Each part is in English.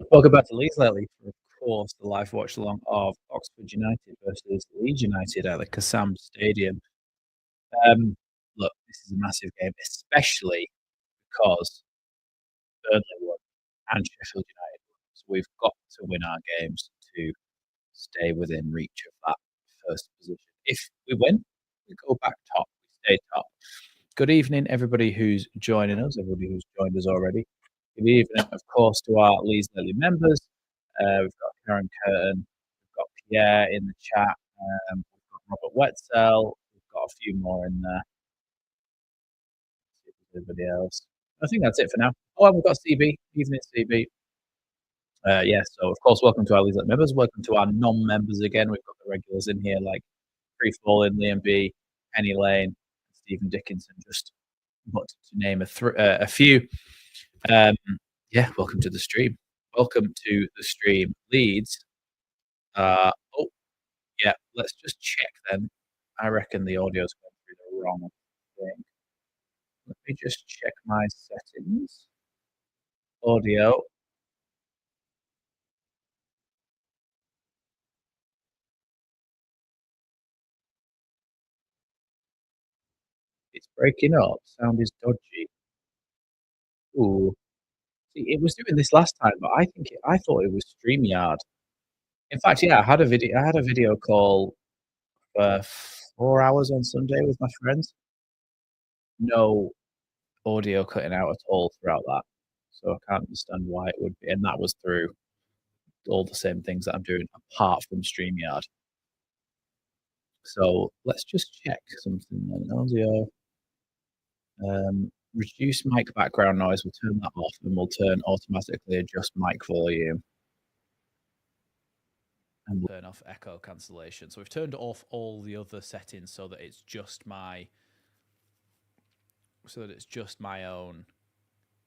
Welcome back to Leeds lately for, of course, the live watch along of Oxford United versus Leeds United at the Kassam Stadium. Look, this is a massive game, especially because Burnley won and Sheffield United won. So we've got to win our games to stay within reach of that first position. If we win, we go back top, we stay top. Good evening, everybody who's joining us, everybody who's joined us already. Good evening, of course, to our Leeds Daily members. We've got Karen Curtin, we've got Pierre in the chat, we've got Robert Wetzel, we've got a few more in there. See if there's anybody else. I think that's it for now. Oh, and we've got CB. Evening, CB. So of course, welcome to our Leeds Daily members. Welcome to our non-members again. We've got the regulars in here like Free Falling, Liam B, Penny Lane, Stephen Dickinson, just but to name a few. Welcome to the stream. Welcome to the stream, Leeds. Let's just check then. I reckon the audio's going through the wrong thing. Let me just check my settings. Audio. It's breaking up. Sound is dodgy. Ooh. See, it was doing this last time, but I thought it was StreamYard. In fact, yeah, I had a video call for 4 hours on Sunday with my friends. No audio cutting out at all throughout that. So I can't understand why it would be. And that was through all the same things that I'm doing apart from StreamYard. So let's just check something then. Audio. Reduce mic background noise. We'll turn that off and we'll automatically adjust mic volume. And turn off echo cancellation. So we've turned off all the other settings so that it's just my own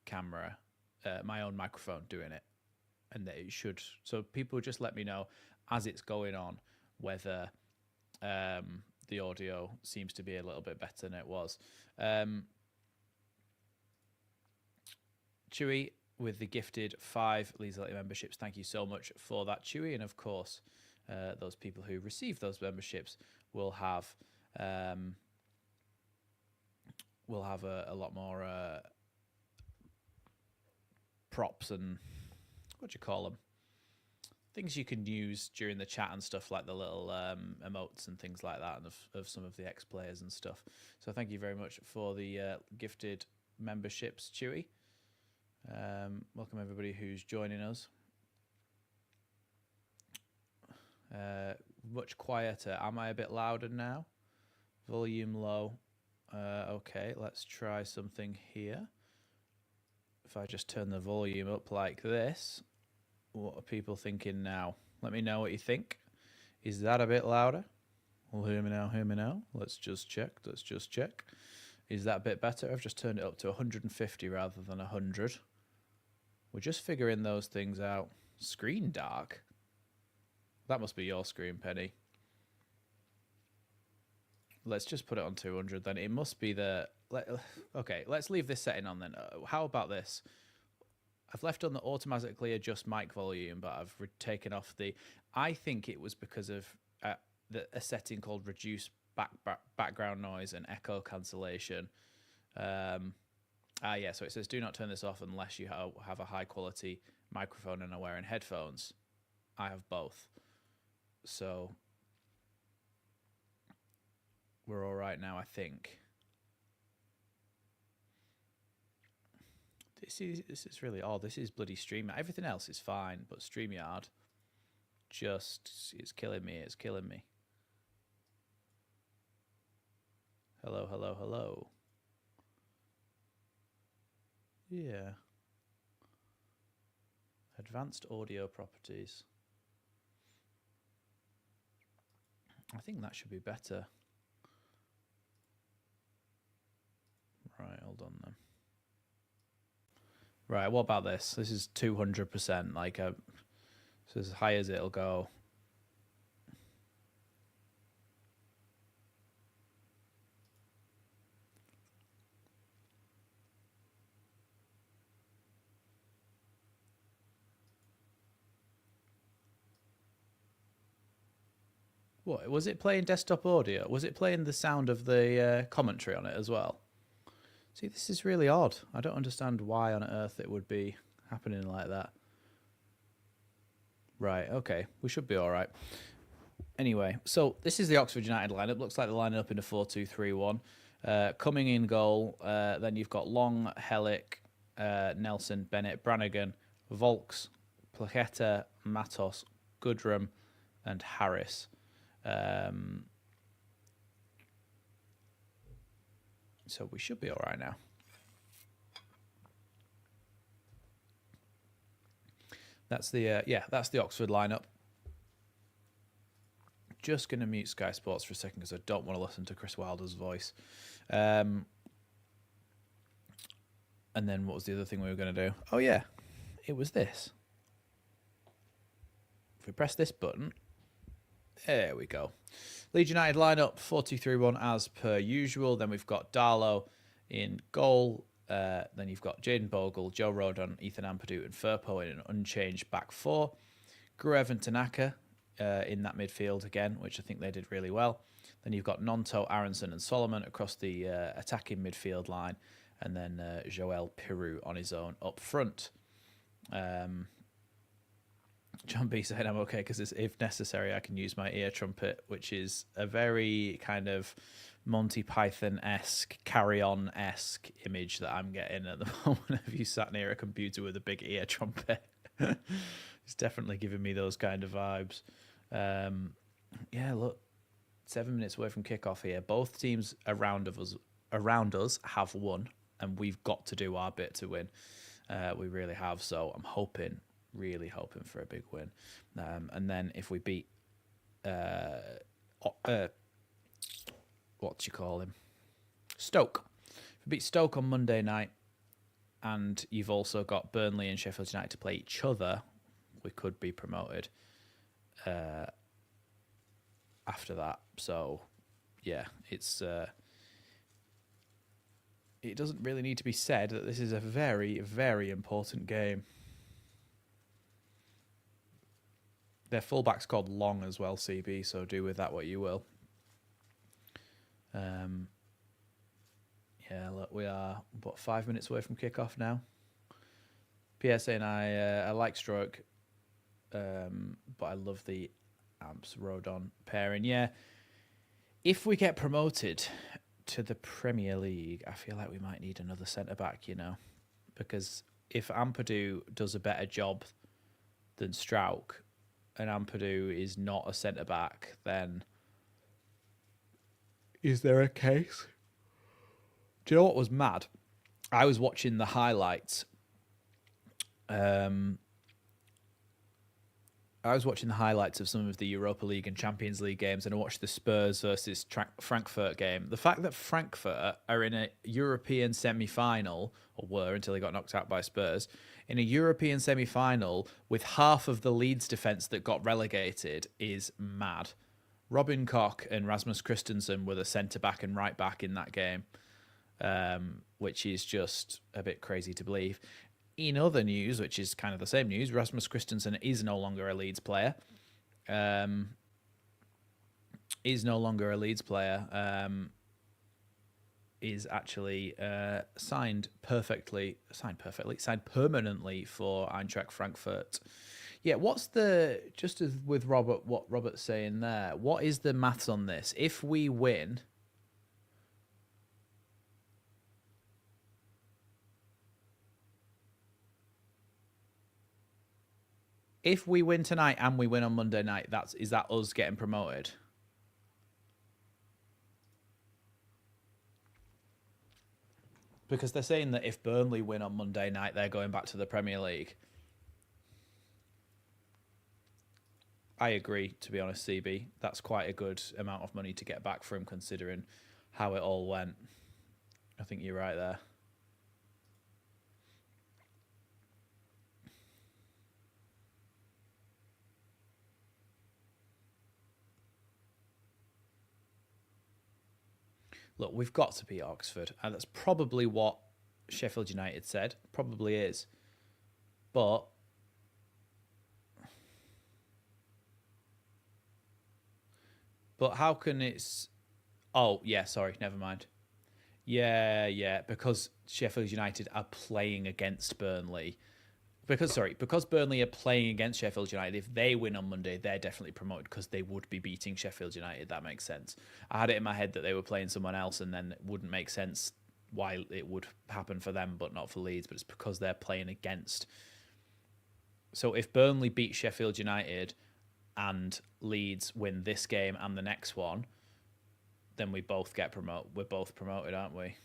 camera, my own microphone doing it. And that it should, so people just let me know as it's going on whether the audio seems to be a little bit better than it was. Chewy with the gifted 5 Leeds Daily memberships. Thank you so much for that, Chewy. And of course, those people who receive those memberships will have a lot more props and what do you call them? Things you can use during the chat and stuff, like the little emotes and things like that, and of some of the ex-players and stuff. So thank you very much for the gifted memberships, Chewy. Welcome everybody who's joining us. Much quieter. Am I a bit louder now? Volume low. Okay, let's try something here. If I just turn the volume up like this, what are people thinking now? Let me know what you think. Is that a bit louder? Well, hear me now. Let's just check. Is that a bit better? I've just turned it up to 150 rather than 100. We're just figuring those things out. Screen dark? That must be your screen, Penny. Let's just put it on 200 then. It must be the... Okay, let's leave this setting on then. How about this? I've left on the automatically adjust mic volume, but I've taken off the... I think it was because of a setting called reduce background noise and echo cancellation. So it says do not turn this off unless you have a high quality microphone and are wearing headphones. I have both. So we're all right now, I think. This is really odd. This is bloody StreamYard. Everything else is fine, but StreamYard it's killing me. It's killing me. Hello. Yeah. Advanced audio properties. I think that should be better. Right, hold on then. Right, what about this? This is 200%, like so as high as it'll go. What was it playing desktop audio? Was it playing the sound of the commentary on it as well? See, this is really odd. I don't understand why on earth it would be happening like that. Right, okay. We should be all right. Anyway, so this is the Oxford United lineup. Looks like they're lining up in a 4-2-3-1. Coming in goal, then you've got Long, Hellick, Nelson, Bennett, Brannigan, Volks, Placheta, Matos, Goodrum, and Harris. So we should be all right now. That's the that's the Oxford lineup. Just going to mute Sky Sports for a second because I don't want to listen to Chris Wilder's voice. And then what was the other thing we were going to do? Oh, yeah. It was this. If we press this button, there we go. Leeds United lineup, 4-2-3-1 as per usual. Then we've got Darlow in goal. Then you've got Jaden Bogle, Joe Rodon, Ethan Ampadu, and Firpo in an unchanged back four. Gruev and Tanaka in that midfield again, which I think they did really well. Then you've got Nonto, Aronson, and Solomon across the attacking midfield line, and then Joel Pirou on his own up front. John B said, I'm okay because if necessary, I can use my ear trumpet, which is a very kind of Monty Python-esque, Carry-On-esque image that I'm getting at the moment. Have you sat near a computer with a big ear trumpet? It's definitely giving me those kind of vibes. Yeah, look, 7 minutes away from kickoff here. Both teams around us have won, and we've got to do our bit to win. We really have. So I'm really hoping for a big win. And then if we beat, what do you call him? Stoke. If we beat Stoke on Monday night, and you've also got Burnley and Sheffield United to play each other, we could be promoted after that. So, yeah, it's it doesn't really need to be said that this is a very, very important game. Their fullback's called Long as well, CB, so do with that what you will. Yeah, look, we are, 5 minutes away from kickoff now. PSA and I like Stroke, but I love the Amps Rodon pairing. Yeah, if we get promoted to the Premier League, I feel like we might need another centre-back, you know, because if Ampadu does a better job than Strauch, and Ampadu is not a centre-back, then is there a case? Do you know what was mad? I was watching the highlights. I was watching the highlights of some of the Europa League and Champions League games, and I watched the Spurs versus Frankfurt game. The fact that Frankfurt are in a European semi-final, or were until they got knocked out by Spurs, in a European semi-final with half of the Leeds defence that got relegated is mad. Robin Koch and Rasmus Christensen were the centre-back and right-back in that game, which is just a bit crazy to believe. In other news, which is kind of the same news, Rasmus Christensen is no longer a Leeds player. Is actually signed permanently for Eintracht Frankfurt. Yeah, what's the, just as with Robert, what Robert's saying there, what is the maths on this? If we win, tonight and we win on Monday night, is that us getting promoted? Because they're saying that if Burnley win on Monday night, they're going back to the Premier League. I agree, to be honest, CB. That's quite a good amount of money to get back from, considering how it all went. I think you're right there. Look, we've got to beat Oxford, and that's probably what Sheffield United said. Probably is. But But how can it's... Oh, yeah, sorry, never mind. Yeah, because Sheffield United are playing against Burnley. Because Burnley are playing against Sheffield United, if they win on Monday, they're definitely promoted because they would be beating Sheffield United. That makes sense. I had it in my head that they were playing someone else, and then it wouldn't make sense why it would happen for them but not for Leeds, but it's because they're playing against. So if Burnley beat Sheffield United and Leeds win this game and the next one, then we both get promoted. We're both promoted, aren't we?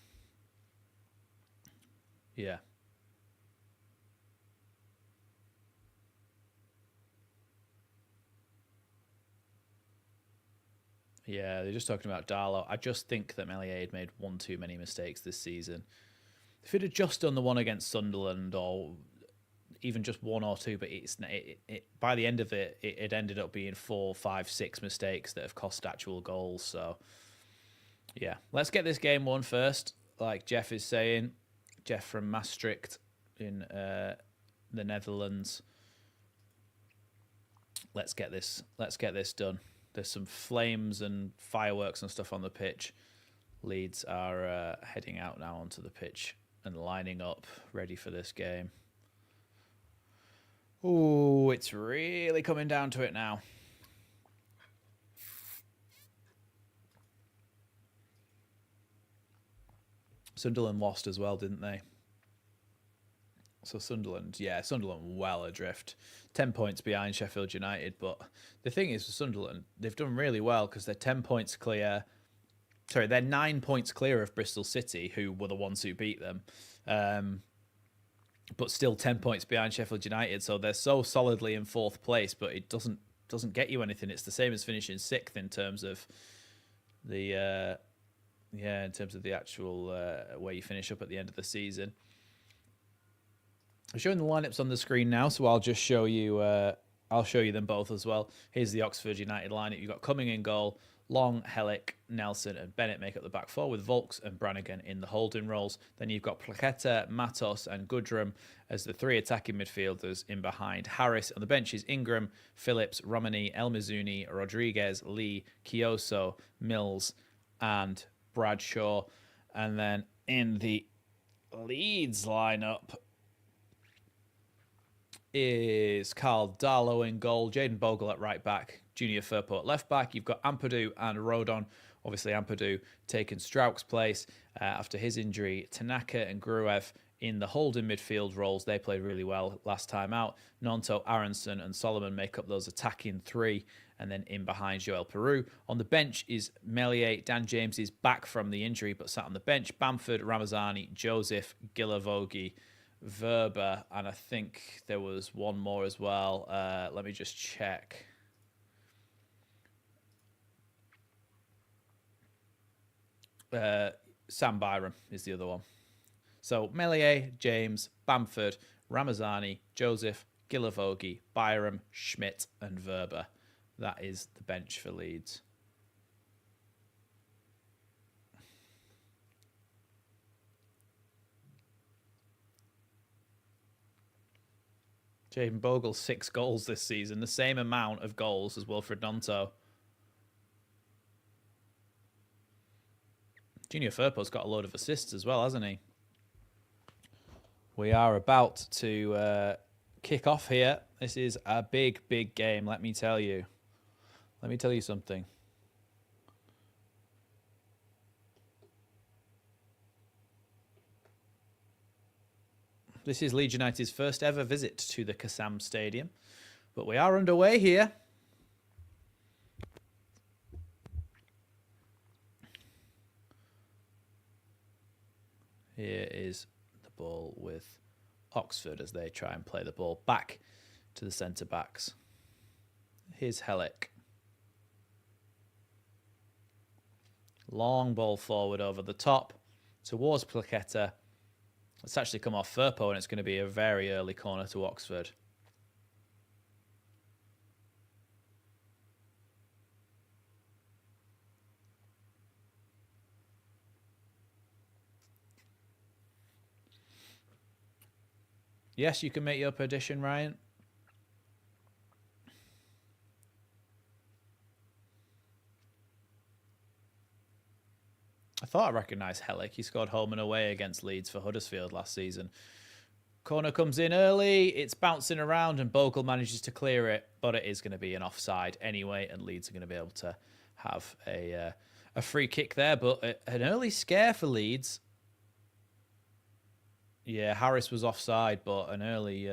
Yeah. Yeah, they're just talking about Darlow. I just think that Meslier had made one too many mistakes this season. If he'd have just done the one against Sunderland or even just one or two, but by the end of it, it ended up being 4, 5, 6 mistakes that have cost actual goals. So, yeah, let's get this game won first. Like Jeff is saying, Jeff from Maastricht in the Netherlands. Let's get this done. There's some flames and fireworks and stuff on the pitch. Leeds are heading out now onto the pitch and lining up, ready for this game. Ooh, it's really coming down to it now. Sunderland lost as well, didn't they? So Sunderland well adrift. 10 points behind Sheffield United. But the thing is, with Sunderland, they've done really well because they're 10 points clear. Sorry, they're 9 points clear of Bristol City, who were the ones who beat them. But still 10 points behind Sheffield United. So they're so solidly in 4th place, but it doesn't get you anything. It's the same as finishing 6th in terms of the in terms of the actual where you finish up at the end of the season. I'm showing the lineups on the screen now, so I'll just show you. I'll show you them both as well. Here's the Oxford United lineup. You've got Cumming in goal, Long, Hellick, Nelson, and Bennett make up the back four with Volks and Brannigan in the holding roles. Then you've got Plaqueta, Matos, and Goodrum as the 3 attacking midfielders in behind Harris. On the bench is Ingram, Phillips, Romani, El Mizuni, Rodriguez, Lee, Kioso, Mills, and Bradshaw. And then in the Leeds lineup is Carl Darlow in goal, Jaden Bogle at right back, Junior Firpo at left back. You've got Ampadu and Rodon. Obviously, Ampadu taking Strauch's place after his injury. Tanaka and Gruev in the holding midfield roles. They played really well last time out. Nonto, Aronson, and Solomon make up those attacking 3. And then in behind, Joel Peru. On the bench is Meslier. Dan James is back from the injury, but sat on the bench. Bamford, Ramazani, Joseph, Gilavogi, Verba, and I think there was one more as well. Let me just check. Sam Byram is the other one. So Meslier, James, Bamford, Ramazani, Joseph, Gilavogi, Byram, Schmidt, and Verba. That is the bench for Leeds. Jaden Bogle, 6 goals this season, the same amount of goals as Wilfred Nonto. Junior Firpo's got a load of assists as well, hasn't he? We are about to kick off here. This is a big, big game, let me tell you. Let me tell you something. This is Leeds United's first ever visit to the Kassam Stadium. But we are underway here. Here is the ball with Oxford as they try and play the ball back to the centre-backs. Here's Hellick. Long ball forward over the top towards Plaqueta. It's actually come off Firpo, and it's going to be a very early corner to Oxford. Yes, you can make your prediction, Ryan. thought I recognised Hellick. He scored home and away against Leeds for Huddersfield last season. Corner comes in early. It's bouncing around and Bogle manages to clear it, but it is going to be an offside anyway, and Leeds are going to be able to have a free kick there. But an early scare for Leeds. Yeah, Harris was offside, but an early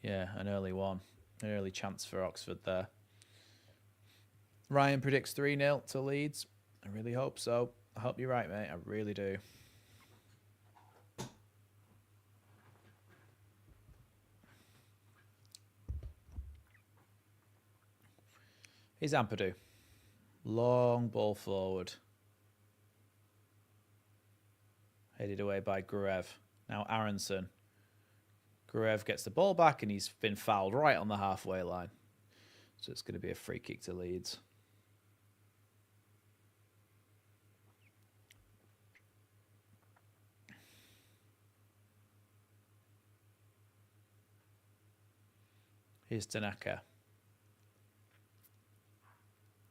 one. An early chance for Oxford there. Ryan predicts 3-0 to Leeds. I really hope so. I hope you're right, mate. I really do. Here's Ampadu. Long ball forward. Headed away by Gruev. Now Aronson. Gruev gets the ball back and he's been fouled right on the halfway line. So it's going to be a free kick to Leeds. Here's Tanaka.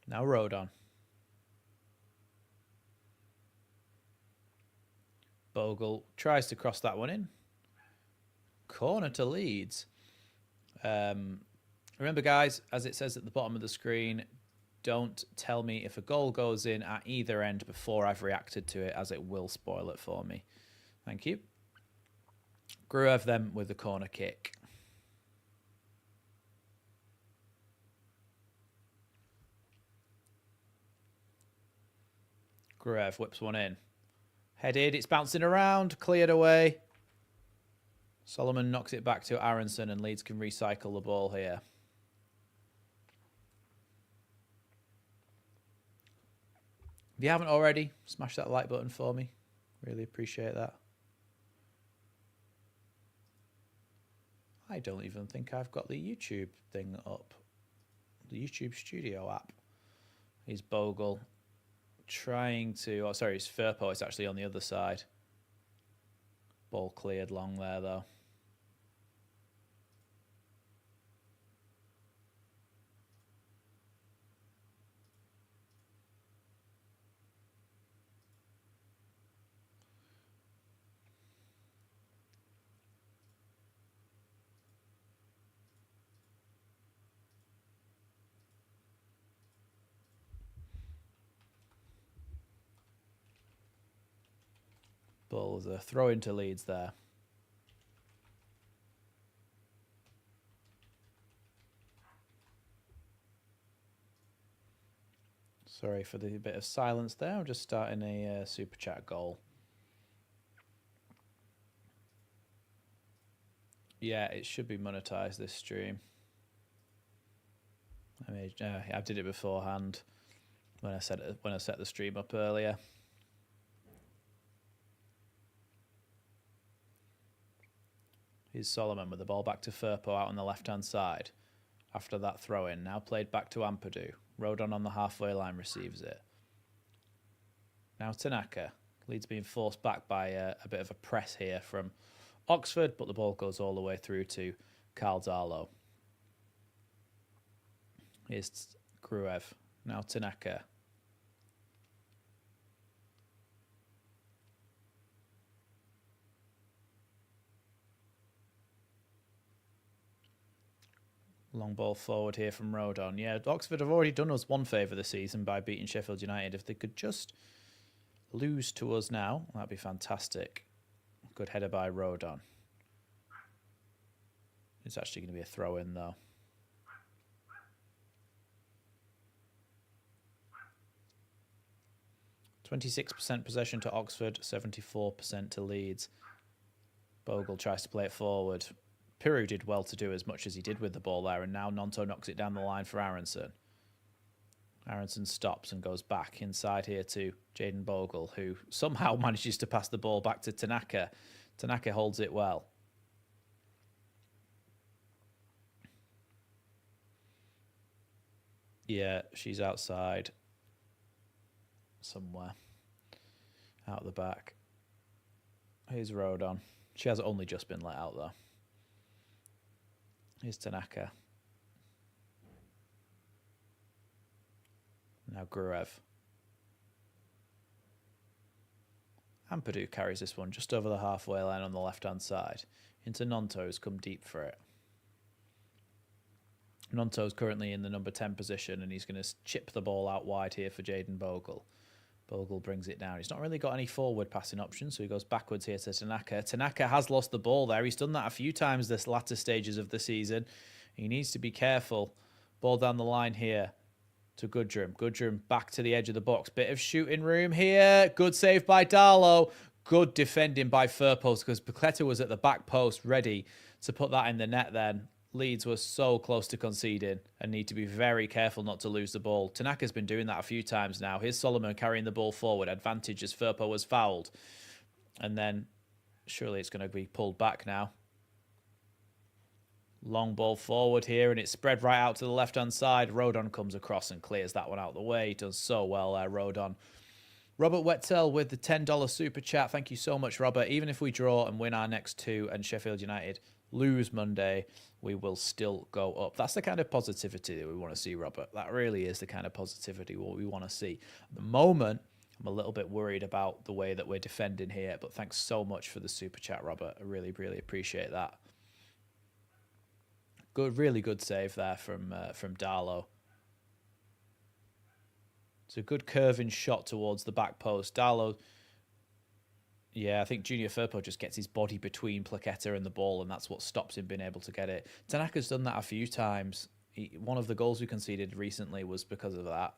Now Rodon. Bogle tries to cross that one in. Corner to Leeds. Remember, guys, as it says at the bottom of the screen, don't tell me if a goal goes in at either end before I've reacted to it, as it will spoil it for me. Thank you. Gruev then with the corner kick. Gruev whips one in. Headed, it's bouncing around, cleared away. Solomon knocks it back to Aronson and Leeds can recycle the ball here. If you haven't already, smash that like button for me. Really appreciate that. I don't even think I've got the YouTube thing up. The YouTube Studio app. Here's Bogle trying to... Oh, sorry, it's Firpo. It's actually on the other side. Ball cleared long there, though. Ball is a throw into Leeds there. Sorry for the bit of silence there. I'm just starting a super chat goal. Yeah, it should be monetized, this stream. I did it beforehand when I set the stream up earlier. Here's Solomon with the ball back to Firpo out on the left-hand side. After that throw-in, now played back to Ampadu. Rodon on the halfway line receives it. Now Tanaka. Leeds being forced back by a bit of a press here from Oxford, but the ball goes all the way through to Carl Darlow. Here's Gruev. Now Tanaka. Long ball forward here from Rodon. Yeah, Oxford have already done us one favour this season by beating Sheffield United. If they could just lose to us now, that'd be fantastic. Good header by Rodon. It's actually going to be a throw-in, though. %26 possession to Oxford, 74% to Leeds. Bogle tries to play it forward. Piru did well to do as much as he did with the ball there, and now Nonto knocks it down the line for Aronson. Aronson stops and goes back inside here to Jaden Bogle, who somehow manages to pass the ball back to Tanaka. Tanaka holds it well. Yeah, she's outside somewhere. Out the back. Here's Rodon. She has only just been let out, though. Here's Tanaka. Now Gruev. Ampadu carries this one just over the halfway line on the left-hand side. Into Nonto, who's come deep for it. Nonto's currently in the number 10 position, and he's going to chip the ball out wide here for Jayden Bogle. Bogle brings it down. He's not really got any forward passing options, so he goes backwards here to Tanaka. Tanaka has lost the ball there. He's done that a few times this latter stages of the season. He needs to be careful. Ball down the line here to Goodrum. Goodrum back to the edge of the box. Bit of shooting room here. Good save by Darlow. Good defending by Firpost because Paqueta was at the back post ready to put that in the net then. Leeds were so close to conceding and need to be very careful not to lose the ball. Tanaka's been doing that a few times now. Here's Solomon carrying the ball forward. Advantage as Firpo was fouled. And then surely it's going to be pulled back now. Long ball forward here, and it's spread right out to the left-hand side. Rodon comes across and clears that one out of the way. He does so well there, Rodon. Robert Wetzel with the $10 super chat. Thank you so much, Robert. Even if we draw and win our next two and Sheffield United lose Monday, we will still go up. That's the kind of positivity that we want to see, Robert. That really is the kind of positivity what we want to see. At the moment, I'm a little bit worried about the way that we're defending here, but thanks so much for the super chat, Robert. I really, really appreciate that. Good, really good save there from Darlow. It's a good curving shot towards the back post. Darlow, yeah, I think Junior Firpo just gets his body between Paqueta and the ball, and that's what stops him being able to get it. Tanaka's done that a few times. One of the goals we conceded recently was because of that.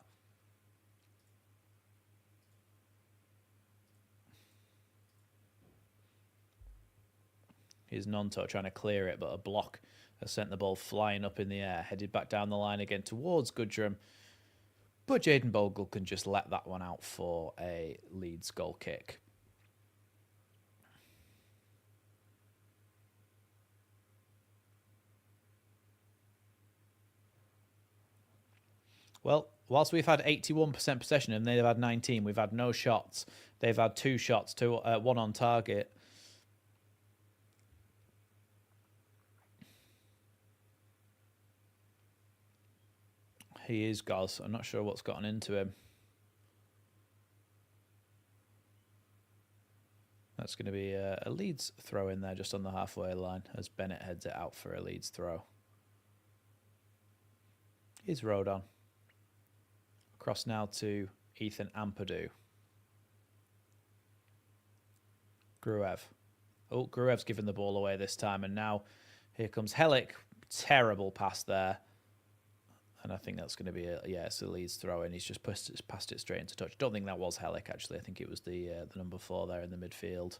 Here's Nonto trying to clear it, but a block has sent the ball flying up in the air. Headed back down the line again towards Goodrum. But Jayden Bogle can just let that one out for a Leeds goal kick. Well, whilst we've had 81% possession and they've had 19, we've had no shots. They've had 2 shots, one on target. He is Goz. I'm not sure what's gotten into him. That's going to be a Leeds throw in there just on the halfway line as Bennett heads it out for a Leeds throw. Here's Rodon. Across now to Ethan Ampadu. Gruev. Oh, Gruev's given the ball away this time, and now here comes Helik. Terrible pass there. And I think that's going to be it's a Leeds throw in. He's just passed it straight into touch. Don't think that was Helik, actually. I think it was the number 4 there in the midfield.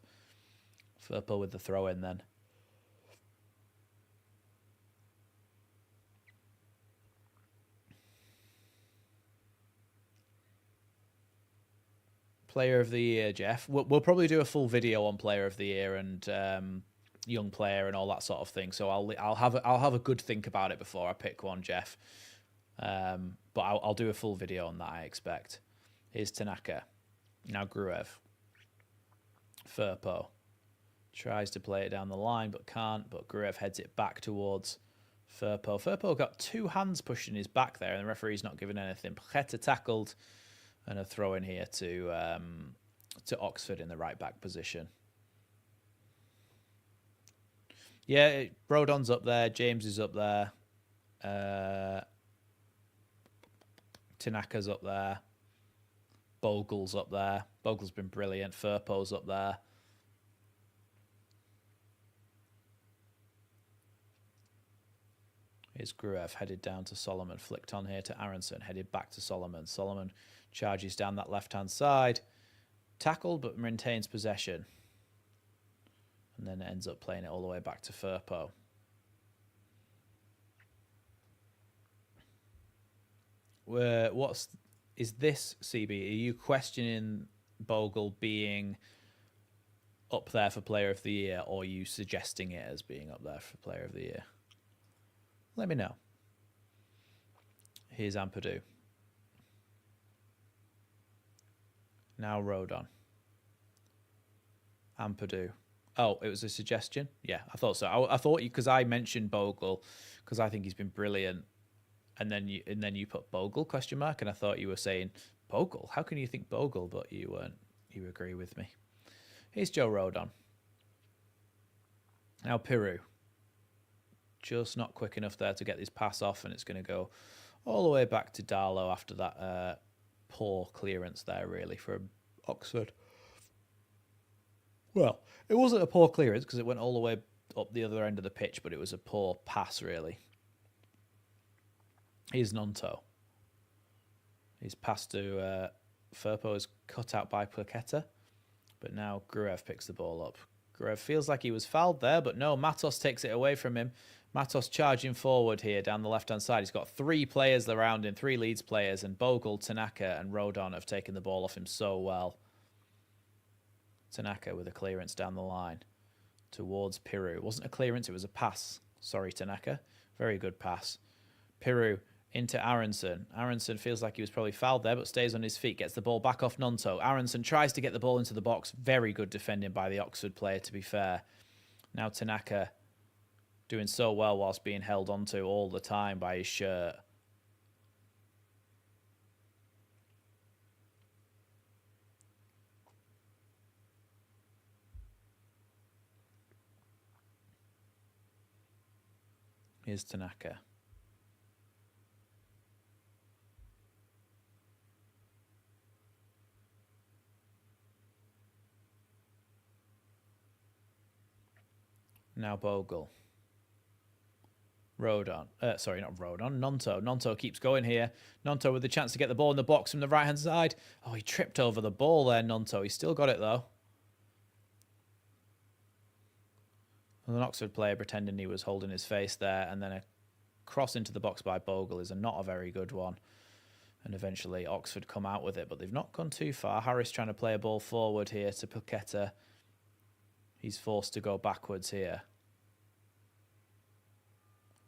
Firpo with the throw in then. Player of the Year, Jeff. We'll probably do a full video on Player of the Year and young player and all that sort of thing. So I'll have a good think about it before I pick one, Jeff. But I'll do a full video on that, I expect. Here's Tanaka. Now Gruev. Firpo. Tries to play it down the line, but can't. But Gruev heads it back towards Firpo. Firpo got 2 hands pushing his back there, and the referee's not giving anything. Paqueta tackled, and a throw in here to Oxford in the right back position. Yeah, Rodon's up there. James is up there. Tanaka's up there. Bogle's up there. Bogle's been brilliant. Firpo's up there. Here's Gruev headed down to Solomon. Flicked on here to Aronson. Headed back to Solomon. Solomon charges down that left-hand side. Tackled, but maintains possession. And then ends up playing it all the way back to Firpo. Is this, CB? Are you questioning Bogle being up there for Player of the Year, or are you suggesting it as being up there for Player of the Year? Let me know. Here's Ampadu. Now Rodon. Ampadu. Oh, it was a suggestion? Yeah, I thought so. I thought you, because I mentioned Bogle, because I think he's been brilliant. And then you put Bogle ? And I thought you were saying Bogle. How can you think Bogle? But you weren't. You agree with me. Here's Joe Rodon. Now Piru. Just not quick enough there to get this pass off, and it's going to go all the way back to Darlow after that poor clearance there, really, for Oxford. Well, it wasn't a poor clearance because it went all the way up the other end of the pitch, but it was a poor pass, really. Here's Nonto. His pass to Firpo is cut out by Plaqueta, but now Gruev picks the ball up. Gruev feels like he was fouled there, but no, Matos takes it away from him. Matos charging forward here down the left-hand side. He's got 3 players around him, 3 Leeds players, and Bogle, Tanaka, and Rodon have taken the ball off him so well. Tanaka with a clearance down the line towards Piru. It wasn't a clearance, it was a pass. Sorry, Tanaka. Very good pass. Piru into Aronson. Aronson feels like he was probably fouled there, but stays on his feet, gets the ball back off Nonto. Aronson tries to get the ball into the box. Very good defending by the Oxford player, to be fair. Now Tanaka doing so well whilst being held onto all the time by his shirt. Here's Tanaka. Now Bogle. Rodon. Sorry, not Rodon. Nonto. Nonto keeps going here. Nonto with the chance to get the ball in the box from the right-hand side. Oh, he tripped over the ball there, Nonto. He's still got it, though. An Oxford player pretending he was holding his face there, and then a cross into the box by Bogle is not a very good one. And eventually Oxford come out with it, but they've not gone too far. Harris trying to play a ball forward here to Plaqueta. He's forced to go backwards here.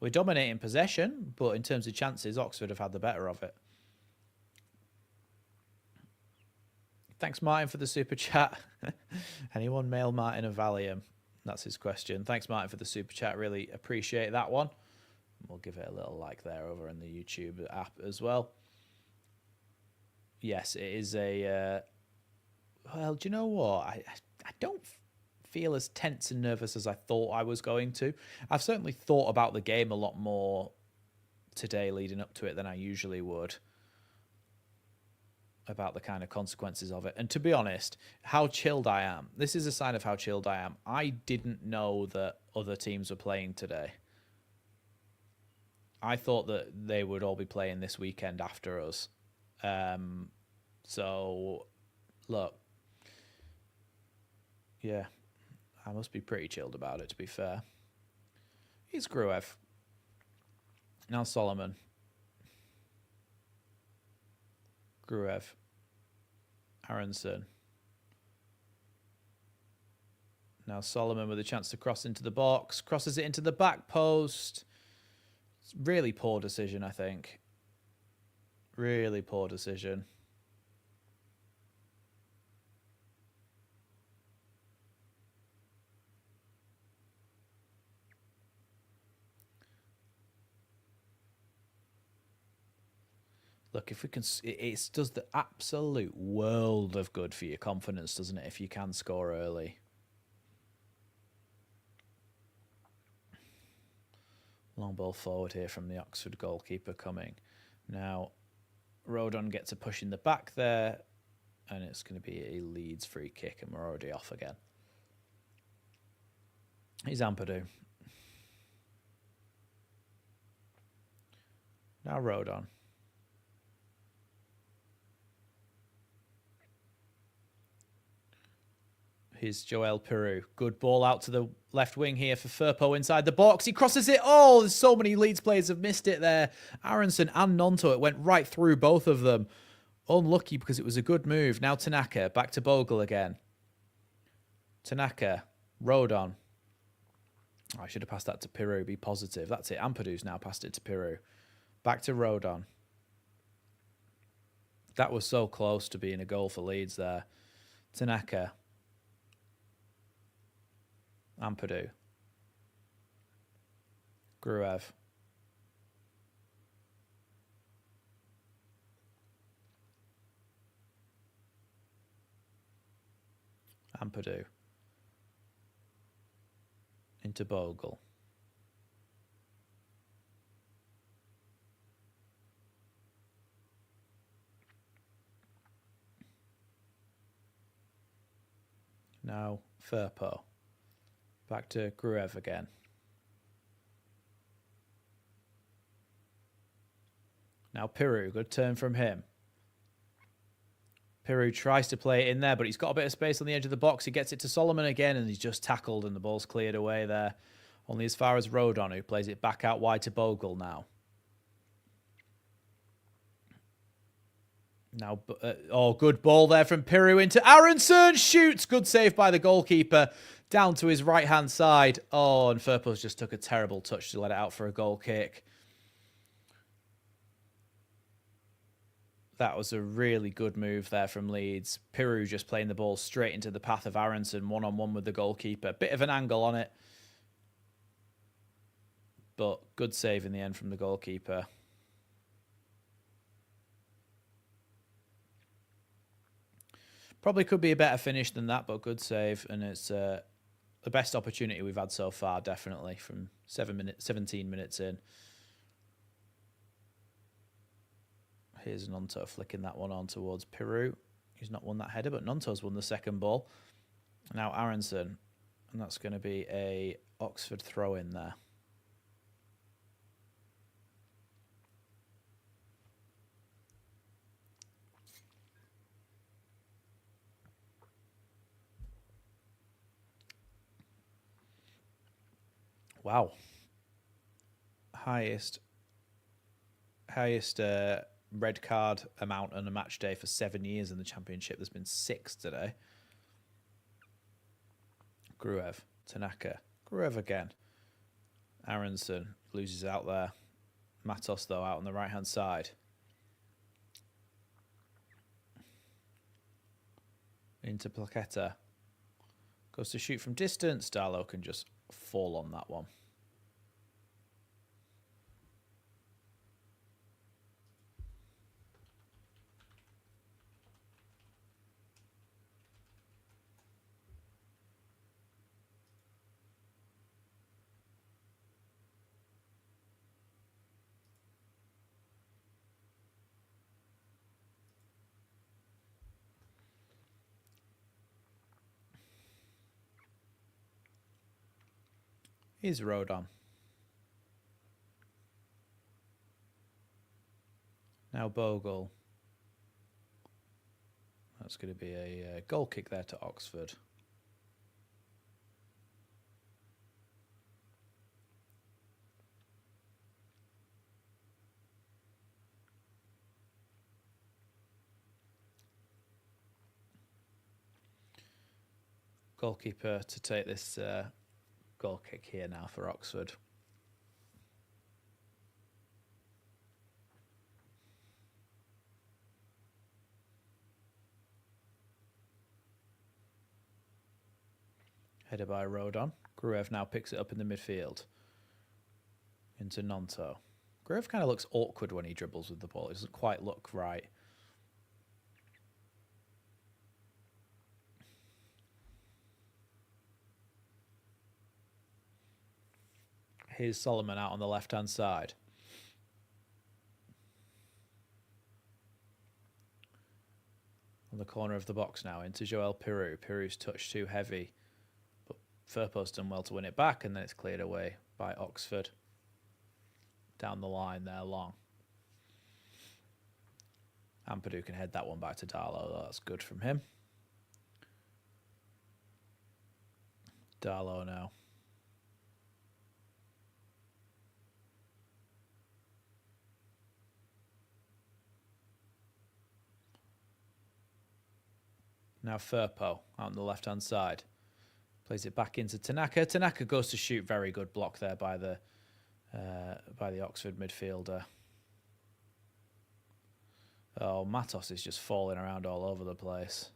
We're dominating possession, but in terms of chances, Oxford have had the better of it. Thanks, Martin, for the super chat. Anyone mail Martin a Valium? That's his question. Thanks, Martin, for the super chat. Really appreciate that one. We'll give it a little like there over in the YouTube app as well. Yes, it is a... well, do you know what? I don't feel as tense and nervous as I thought I was going to. I've certainly thought about the game a lot more today leading up to it than I usually would, about the kind of consequences of it. And to be honest, how chilled I am. This is a sign of how chilled I am. I didn't know that other teams were playing today. I thought that they would all be playing this weekend after us. So, look. Yeah. I must be pretty chilled about it, to be fair. Here's Gruev. Now Solomon. Gruev. Aronson. Now Solomon with a chance to cross into the box. Crosses it into the back post. It's really poor decision, I think. Really poor decision. Look, if we can, it does the absolute world of good for your confidence, doesn't it? If you can score early. Long ball forward here from the Oxford goalkeeper coming. Now, Rodon gets a push in the back there, and it's going to be a Leeds free kick, and we're already off again. Here's Ampadu. Now Rodon. Here's Joel Peru. Good ball out to the left wing here for Firpo inside the box. He crosses it. Oh, there's so many Leeds players have missed it there. Aronson and Nonto. It went right through both of them. Unlucky because it was a good move. Now Tanaka. Back to Bogle again. Tanaka. Rodon. Oh, I should have passed that to Peru. Be positive. That's it. Ampadu's now passed it to Peru. Back to Rodon. That was so close to being a goal for Leeds there. Tanaka. Ampadu. Gruev. Ampadu. Into Bogle. Now Firpo. Back to Gruev again. Now Piru, good turn from him. Piru tries to play it in there, but he's got a bit of space on the edge of the box. He gets it to Solomon again, and he's just tackled, and the ball's cleared away there. Only as far as Rodon, who plays it back out wide to Bogle now. Now, good ball there from Piru into Aronson. Shoots. Good save by the goalkeeper. Down to his right-hand side. Oh, and Firpo's just took a terrible touch to let it out for a goal kick. That was a really good move there from Leeds. Piru just playing the ball straight into the path of Aronson, one-on-one with the goalkeeper. Bit of an angle on it. But good save in the end from the goalkeeper. Probably could be a better finish than that, but good save. And it's the best opportunity we've had so far, definitely, from 17 minutes in. Here's Nonto flicking that one on towards Piru. He's not won that header, but Nonto's won the second ball. Now Aronson. And that's going to be a Oxford throw in there. Wow. Highest red card amount on a match day for 7 years in the Championship. There's been 6 today. Gruev, Tanaka, Gruev again. Aronson loses out there. Matos, though, out on the right-hand side. Into Plaqueta. Goes to shoot from distance. Darlow can just fall on that one. Here's Rodon. Now Bogle. That's going to be a goal kick there to Oxford. Goalkeeper to take this goal kick here now for Oxford. Header by Rodon. Gruev now picks it up in the midfield. Into Nonto. Gruev kind of looks awkward when he dribbles with the ball. It doesn't quite look right. Here's Solomon out on the left-hand side. On the corner of the box now, into Joel Piru. Piru's touch too heavy. But Firpo's done well to win it back, and then it's cleared away by Oxford. Down the line there, long. Ampadu can head that one back to Darlow. That's good from him. Darlow now. Now Firpo out on the left-hand side. Plays it back into Tanaka. Tanaka goes to shoot. Very good block there by the Oxford midfielder. Oh, Matos is just falling around all over the place.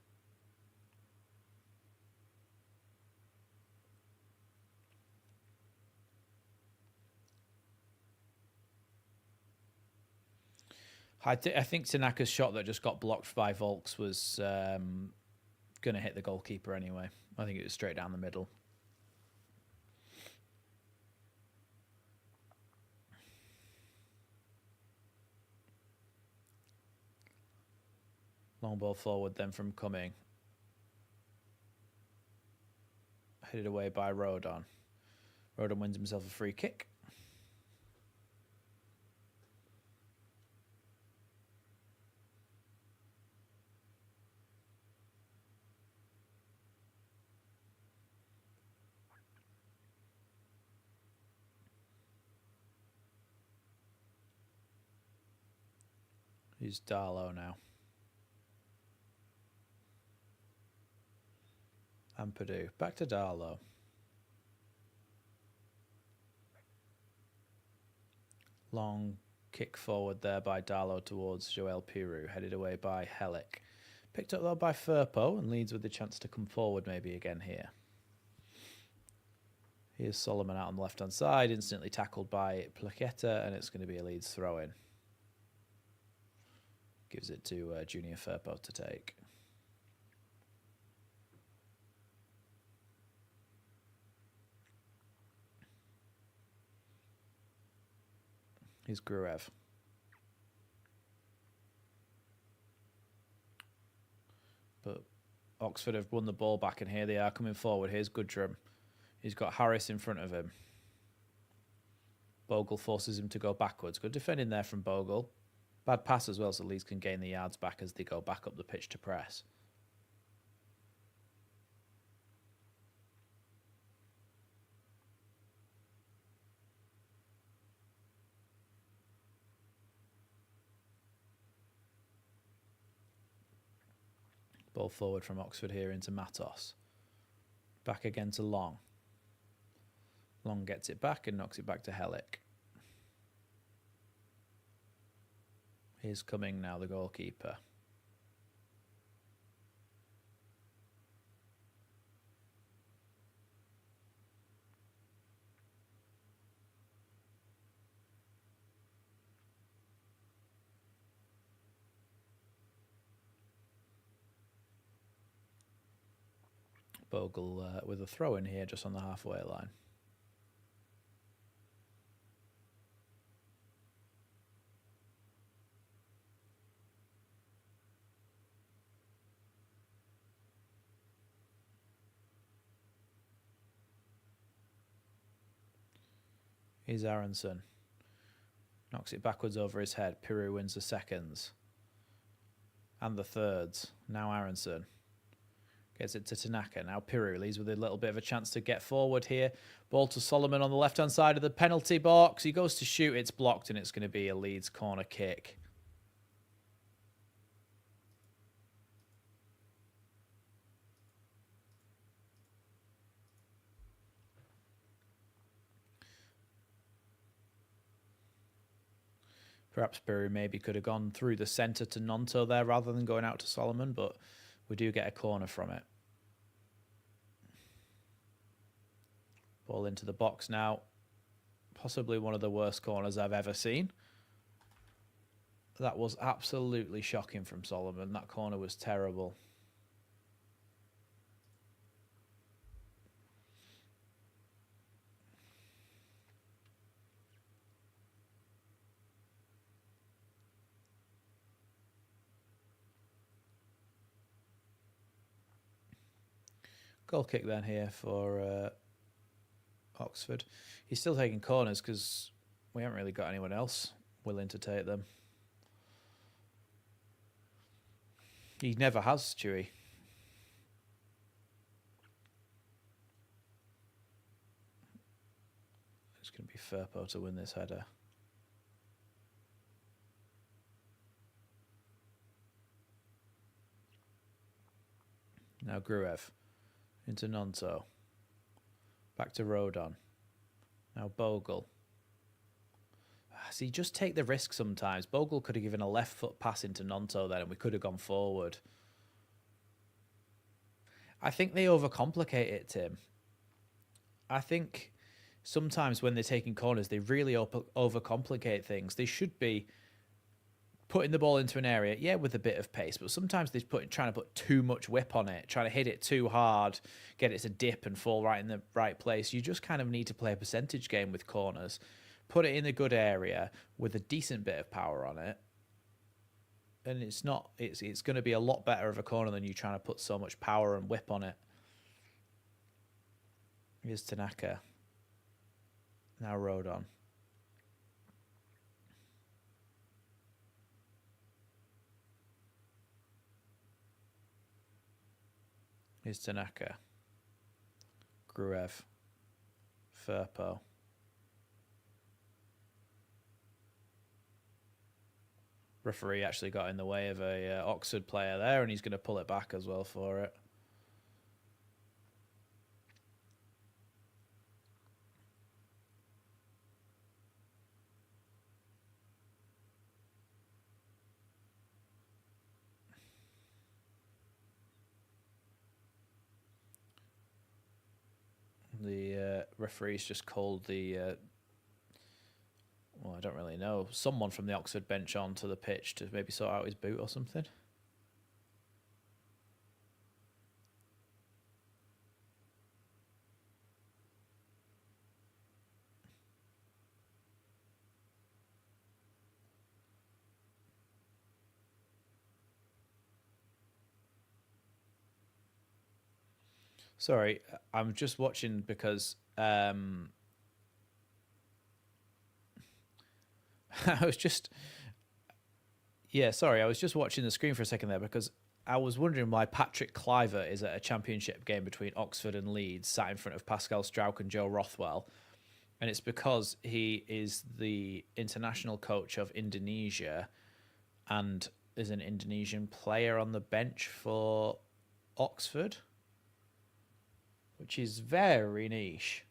I think Tanaka's shot that just got blocked by Volks was going to hit the goalkeeper anyway. I think it was straight down the middle. Long ball forward then from Cumming. Headed away by Rodon. Rodon wins himself a free kick. He's Darlow now. And Purdue. Back to Darlow. Long kick forward there by Darlow towards Joel Piroux. Headed away by Hellick. Picked up though by Firpo, and Leeds with the chance to come forward maybe again here. Here's Solomon out on the left-hand side, instantly tackled by Plaqueta, and it's going to be a Leeds throw-in. Gives it to Junior Firpo to take. Here's Gruev. But Oxford have won the ball back, and here they are coming forward. Here's Goodrum. He's got Harris in front of him. Bogle forces him to go backwards. Good defending there from Bogle. Bad pass as well, so Leeds can gain the yards back as they go back up the pitch to press. Ball forward from Oxford here into Matos. Back again to Long. Long gets it back and knocks it back to Hellick. Here's Cumming now, the goalkeeper. Bogle with a throw in here just on the halfway line. Here's Aronson. Knocks it backwards over his head. Piroux wins the seconds. And the thirds. Now Aronson. Gets it to Tanaka. Now Piroux leaves with a little bit of a chance to get forward here. Ball to Solomon on the left-hand side of the penalty box. He goes to shoot. It's blocked, and it's going to be a Leeds corner kick. Perhaps Piroux maybe could have gone through the centre to Nonto there rather than going out to Solomon, but we do get a corner from it. Ball into the box now. Possibly one of the worst corners I've ever seen. That was absolutely shocking from Solomon. That corner was terrible. Goal kick then here for Oxford. He's still taking corners because we haven't really got anyone else willing to take them. He never has, Chewy. It's going to be Firpo to win this header. Now Gruev into Nonto. Back to Rodon. Now Bogle. See, just take the risk sometimes. Bogle could have given a left foot pass into Nonto then and we could have gone forward. I think they overcomplicate it, Tim. I think sometimes when they're taking corners, they really overcomplicate things. They should be putting the ball into an area, yeah, with a bit of pace, but sometimes they're trying to put too much whip on it, trying to hit it too hard, get it to dip and fall right in the right place. You just kind of need to play a percentage game with corners, put it in a good area with a decent bit of power on it, and it's going to be a lot better of a corner than you trying to put so much power and whip on it. Here's Tanaka. Now Rodon. Here's Tanaka. Gruev. Firpo. Referee actually got in the way of a Oxford player there, and he's going to pull it back as well for it. The referee's just called the well, I don't really know, someone from the Oxford bench onto the pitch to maybe sort out his boot or something. Sorry, I'm just watching because I was just I was just watching the screen for a second there because I was wondering why Patrick Cliver is at a championship game between Oxford and Leeds, sat in front of Pascal Strauch and Joe Rothwell, and it's because he is the international coach of Indonesia, and is an Indonesian player on the bench for Oxford, which is very niche.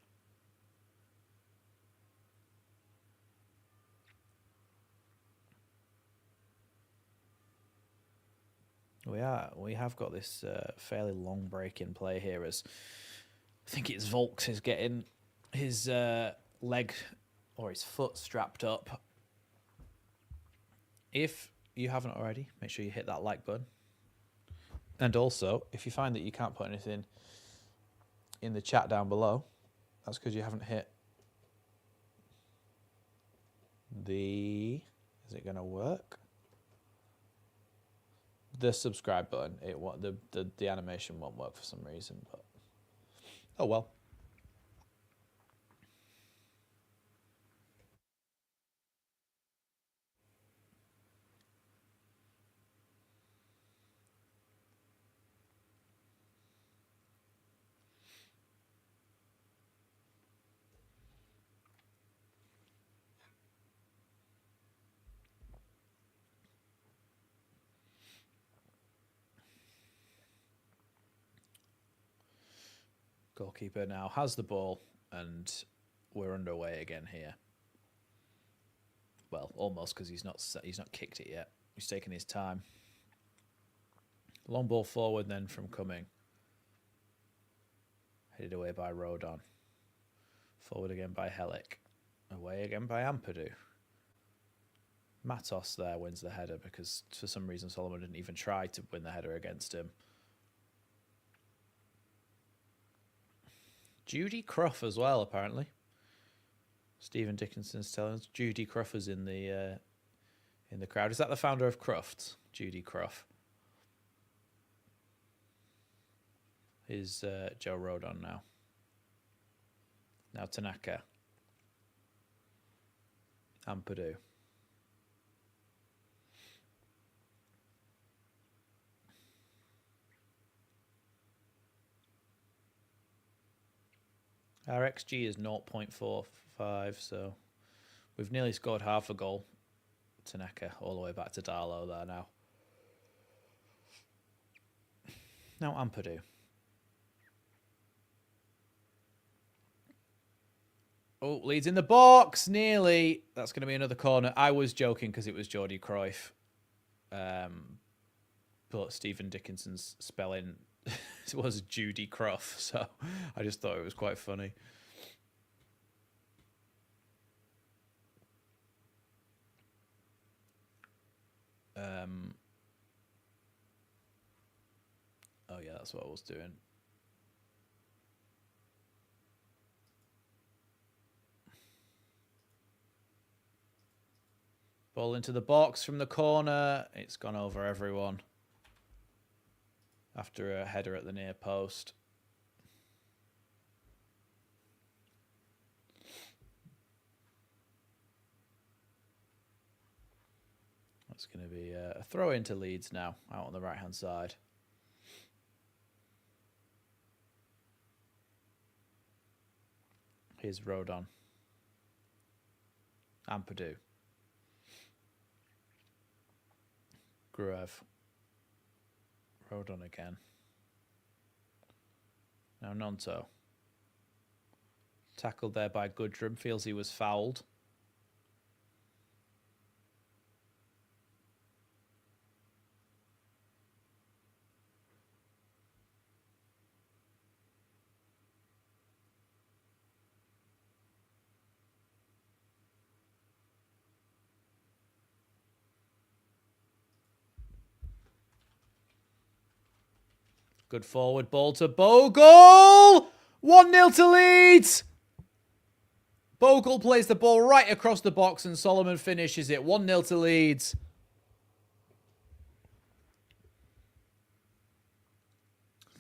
We have got this fairly long break in play here, as I think it's Volks is getting his leg or his foot strapped up. If you haven't already, make sure you hit that like button. And also, if you find that you can't put anything in the chat down below, that's because you haven't hit the... Is it going to work? The subscribe button. The animation won't work for some reason, but oh well. Goalkeeper now has the ball, and we're underway again here. Well, almost, because he's not kicked it yet. He's taking his time. Long ball forward then from Cumming. Headed away by Rodon. Forward again by Helic. Away again by Ampadu. Matos there wins the header because for some reason Solomon didn't even try to win the header against him. Judy Cruff as well, apparently. Stephen Dickinson's telling us Judy Cruff is in the crowd. Is that the founder of Crufts, Judy Cruff? Is Joe Rodon now. Now Tanaka. Ampadu. Our XG is 0.45, so we've nearly scored half a goal. Tanaka all the way back to Darlow there now. Now Ampadu. Oh, Leeds in the box, nearly. That's going to be another corner. I was joking because it was Jordi Cruyff. But Stephen Dickinson's spelling was Judy Cruff, so I just thought it was quite funny. Oh yeah, that's what I was doing. Ball into the box from the corner. It's gone over everyone after a header at the near post. That's going to be a throw into Leeds now, out on the right-hand side. Here's Rodon. Ampadu. Gruev. Rodon again. Now Nonto. Tackled there by Goodrum. Feels he was fouled. Good forward ball to Bogle. 1-0 to Leeds. Bogle plays the ball right across the box and Solomon finishes it. 1-0 to Leeds.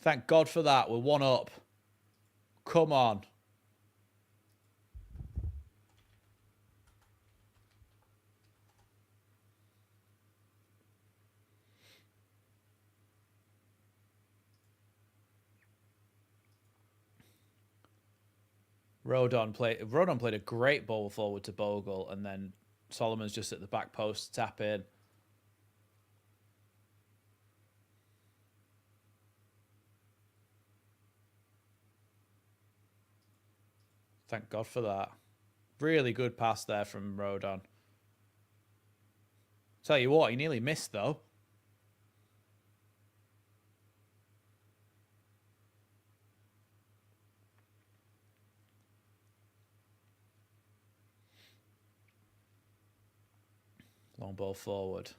Thank God for that. We're 1 up. Come on. Rodon played a great ball forward to Bogle, and then Solomon's just at the back post to tap in. Thank God for that. Really good pass there from Rodon. Tell you what, he nearly missed though. Long ball forward.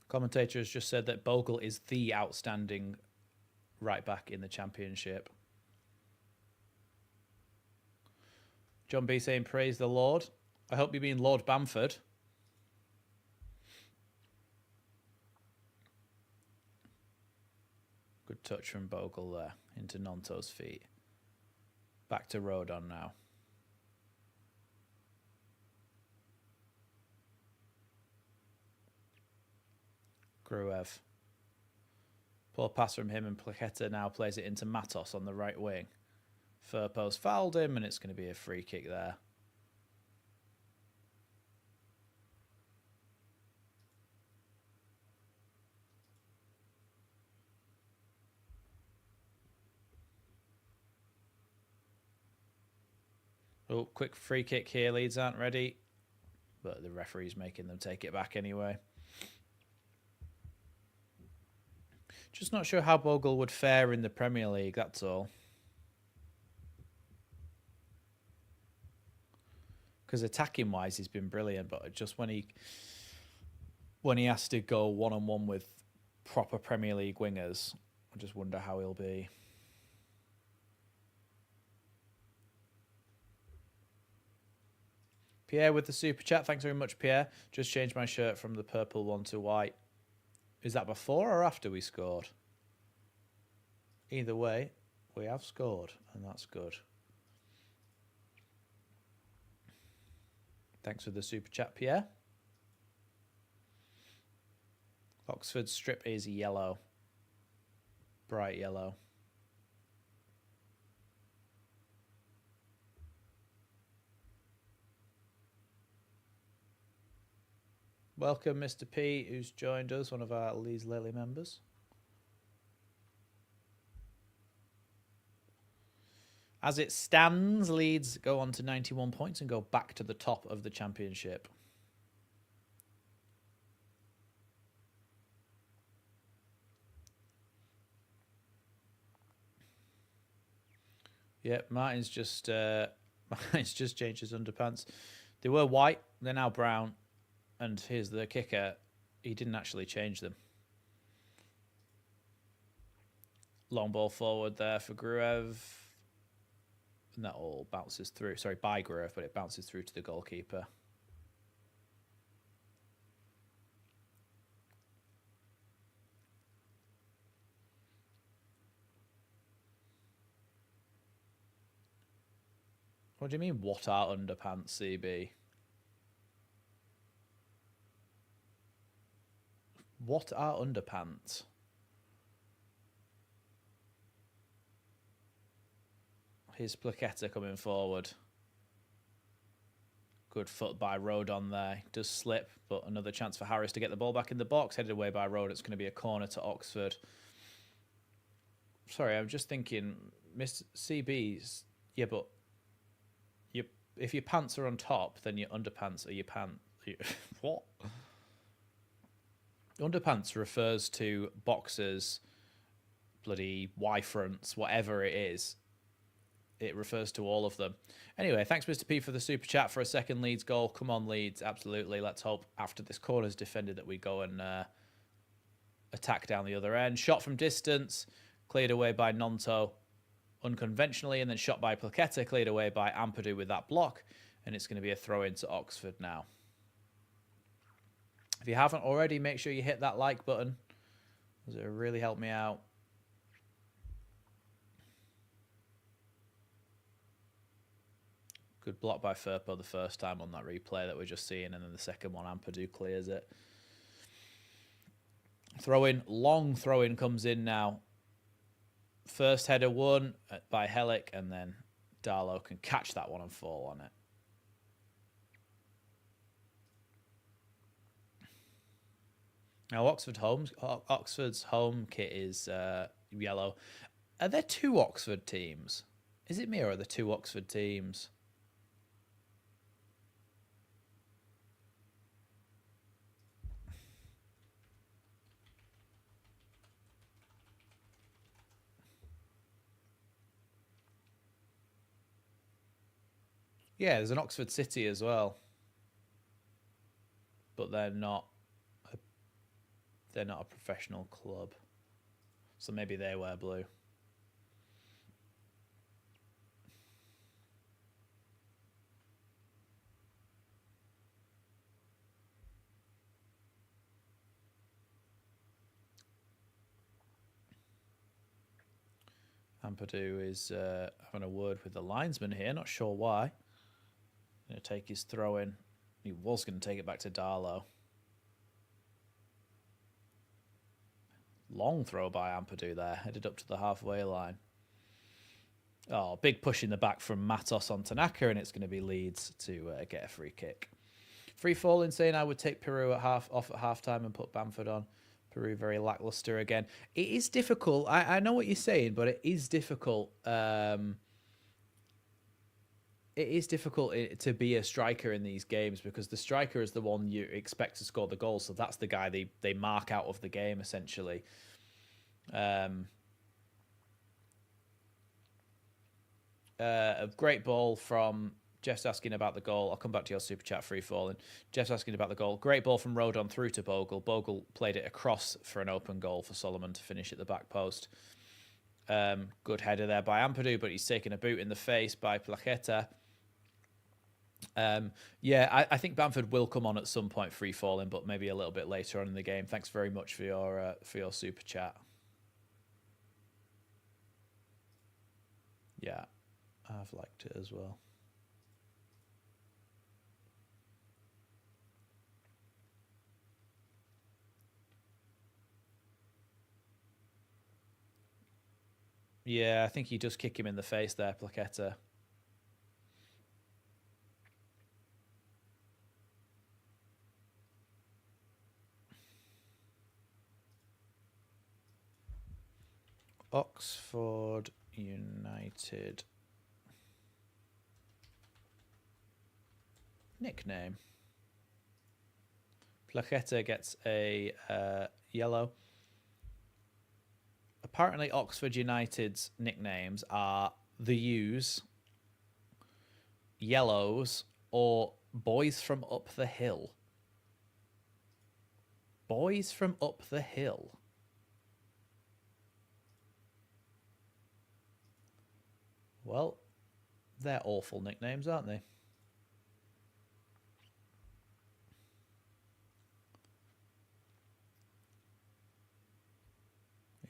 Commentator has just said that Bogle is the outstanding right back in the Championship. John B saying, praise the Lord. I hope you mean Lord Bamford. Good touch from Bogle there into Nonto's feet. Back to Rodon now. Gruev. Poor pass from him, and Plaqueta now plays it into Matos on the right wing. Furpo's fouled him, and it's going to be a free kick there. Oh, quick free kick here. Leeds aren't ready, but the referee's making them take it back anyway. Just not sure how Bogle would fare in the Premier League, that's all. Because attacking wise, he's been brilliant, but just when he has to go one-on-one with proper Premier League wingers, I just wonder how he'll be. Pierre with the super chat. Thanks very much, Pierre. Just changed my shirt from the purple one to white. Is that before or after we scored? Either way, we have scored, and that's good. Thanks for the super chat, Pierre. Oxford strip is yellow. Bright yellow. Welcome, Mr. P, who's joined us, one of our Leeds Lately members. As it stands, Leeds go on to 91 points and go back to the top of the championship. Yeah, Martin's just changed his underpants. They were white, they're now brown, and here's the kicker: he didn't actually change them. Long ball forward there for Gruev, and that all bounces through. Sorry, by Gruev, but it bounces through to the goalkeeper. What do you mean, what are underpants, CB? What are underpants? Here's Plaqueta coming forward. Good foot by Rodon there. Does slip, but another chance for Harris to get the ball back in the box. Headed away by Rodon. It's going to be a corner to Oxford. Sorry, I'm just thinking, Mr. CB's... Yeah, but if your pants are on top, then your underpants are your pants. What? Underpants refers to boxers, bloody Y-fronts, whatever it is. It refers to all of them. Anyway, thanks, Mr. P, for the super chat for a second Leeds goal. Come on, Leeds. Absolutely. Let's hope after this corner's defended that we go and attack down the other end. Shot from distance, cleared away by Nonto unconventionally, and then shot by Plaqueta, cleared away by Ampadu with that block, and it's going to be a throw into Oxford now. If you haven't already, make sure you hit that like button, because it'll really help me out. Good block by Firpo the first time on that replay that we're just seeing, and then the second one, Ampadu clears it. Throw-in, long throw-in comes in now. First header won by Helic, and then Darlow can catch that one and fall on it. Now, Oxford's home kit is yellow. Are there two Oxford teams? Is it me, or are there two Oxford teams? Yeah, there's an Oxford City as well, but they're not a professional club, so maybe they wear blue. Ampadu is having a word with the linesman here, not sure why. Going to take his throw in. He was going to take it back to Darlow. Long throw by Ampadu there, headed up to the halfway line. Oh, big push in the back from Matos on Tanaka, and it's going to be Leeds to get a free kick. Free falling saying I would take Peru off at half time and put Bamford on. Peru very lackluster again. It is difficult. I know what you're saying, but it is difficult. It is difficult to be a striker in these games, because the striker is the one you expect to score the goal. So that's the guy they mark out of the game, essentially. A great ball from... Jeff's asking about the goal. I'll come back to your super chat, free falling. Jeff's asking about the goal. Great ball from Rodon through to Bogle. Bogle played it across for an open goal for Solomon to finish at the back post. Good header there by Ampadu, but he's taken a boot in the face by Plaqueta. Yeah, I think Bamford will come on at some point, free falling, but maybe a little bit later on in the game. Thanks very much for your super chat. Yeah, I've liked it as well. Yeah, I think he does kick him in the face there, Plaqueta. Oxford United nickname. Plaqueta gets a yellow. Apparently, Oxford United's nicknames are the U's, Yellows, or Boys from Up the Hill. Boys from Up the Hill. Well, they're awful nicknames, aren't they?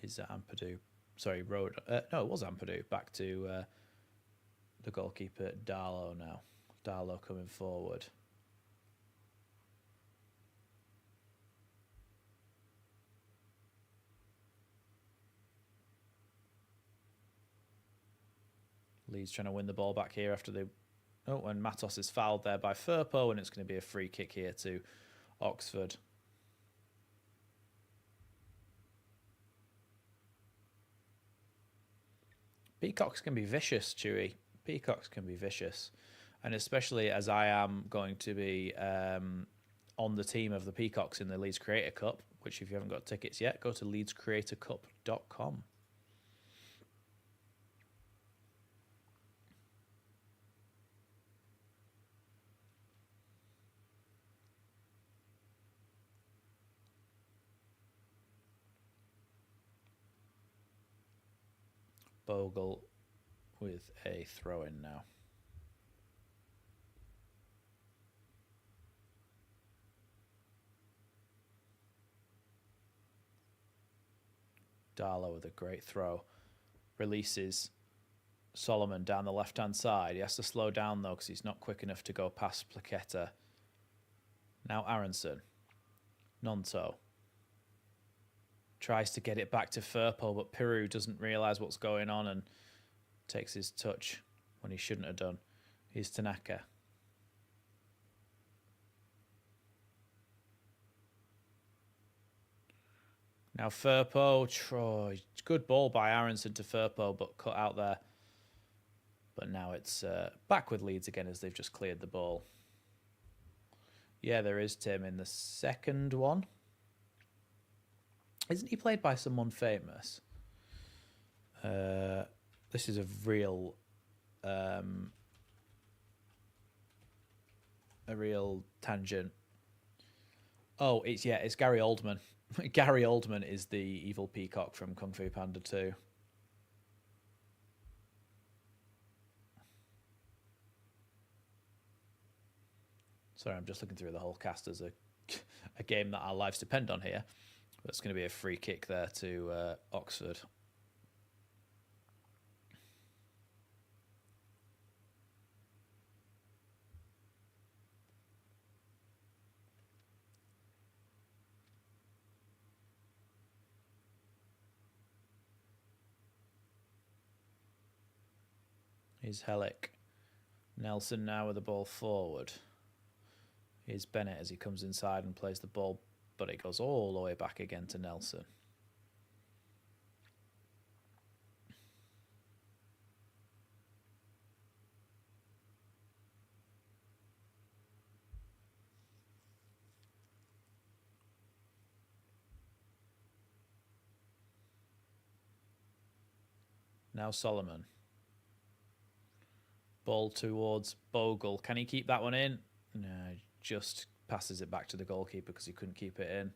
Is Ampadu? Sorry, Road. No, it was Ampadu. Back to the goalkeeper, Darlow now. Darlow coming forward. Leeds trying to win the ball back here after they... Oh, and Matos is fouled there by Firpo, and it's going to be a free kick here to Oxford. Peacocks can be vicious, Chewy. Peacocks can be vicious. And especially as I am going to be on the team of the Peacocks in the Leeds Creator Cup, which if you haven't got tickets yet, go to leedscreatorcup.com. Bogle with a throw-in now. Darlow with a great throw. Releases Solomon down the left-hand side. He has to slow down, though, because he's not quick enough to go past Plaqueta. Now Aronson. Nonto. Tries to get it back to Firpo, but Piru doesn't realise what's going on and takes his touch when he shouldn't have done. Here's Tanaka. Now Firpo, Troy, good ball by Aronson to Firpo, but cut out there. But now it's back with Leeds again as they've just cleared the ball. Yeah, there is Tim in the second one. Isn't he played by someone famous? This is a real tangent. Oh, it's Gary Oldman. Gary Oldman is the evil peacock from Kung Fu Panda 2. Sorry, I'm just looking through the whole cast as a game that our lives depend on here. But it's going to be a free kick there to Oxford. Here's Hellick. Nelson now with the ball forward. Here's Bennett as he comes inside and plays the ball, but it goes all the way back again to Nelson. Now Solomon. Ball towards Bogle. Can he keep that one in? No, just passes it back to the goalkeeper because he couldn't keep it in.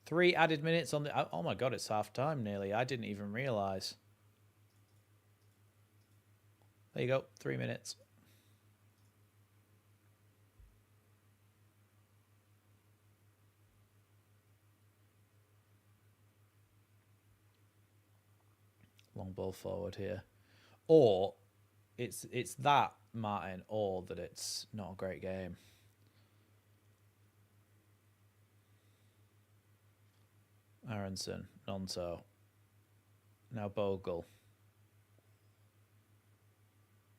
3 added minutes on the... Oh my God, it's half time nearly. I didn't even realise. There you go, 3 minutes. Long ball forward here. Or it's that, Martin, or that it's not a great game. Aronson, Nonto. Now Bogle.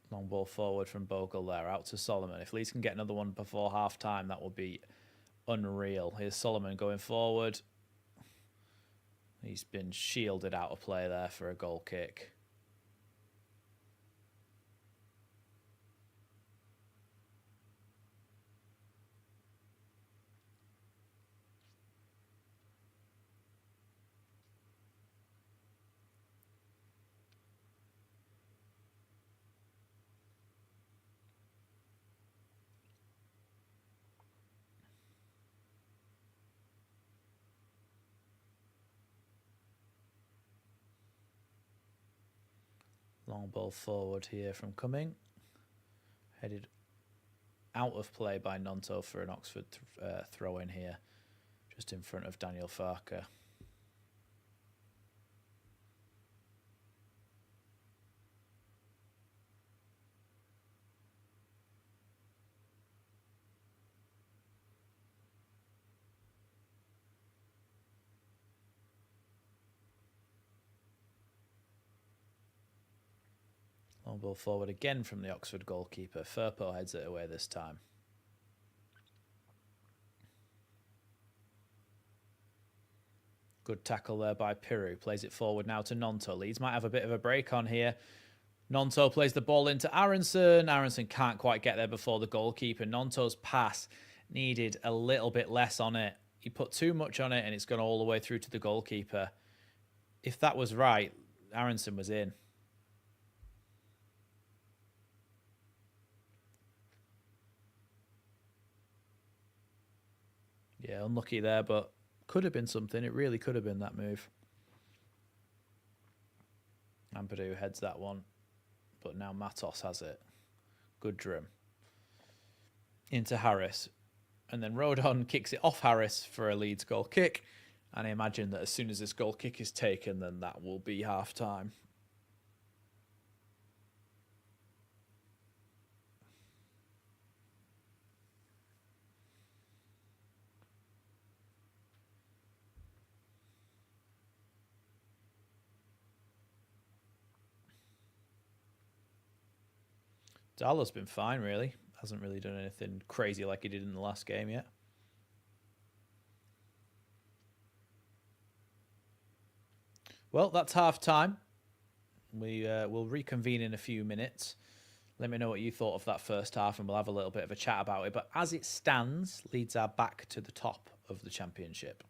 Long ball forward from Bogle there, out to Solomon. If Leeds can get another one before half-time, that would be unreal. Here's Solomon going forward. He's been shielded out of play there for a goal kick. Long ball forward here from Cumming. Headed out of play by Nonto for an Oxford throw in here, just in front of Daniel Farker. Long ball forward again from the Oxford goalkeeper. Firpo heads it away this time. Good tackle there by Piru. Plays it forward now to Nonto. Leeds might have a bit of a break on here. Nonto plays the ball into Aronson. Aronson can't quite get there before the goalkeeper. Nonto's pass needed a little bit less on it. He put too much on it and it's gone all the way through to the goalkeeper. If that was right, Aronson was in. Yeah, unlucky there, but could have been something. It really could have been that move. Ampadu heads that one, but now Matos has it. Good drum. Into Harris. And then Rodon kicks it off Harris for a Leeds goal kick. And I imagine that as soon as this goal kick is taken, then that will be half time. Darlow's been fine, really. Hasn't really done anything crazy like he did in the last game yet. Well, that's half time. We will reconvene in a few minutes. Let me know what you thought of that first half and we'll have a little bit of a chat about it. But as it stands, Leeds are back to the top of the Championship.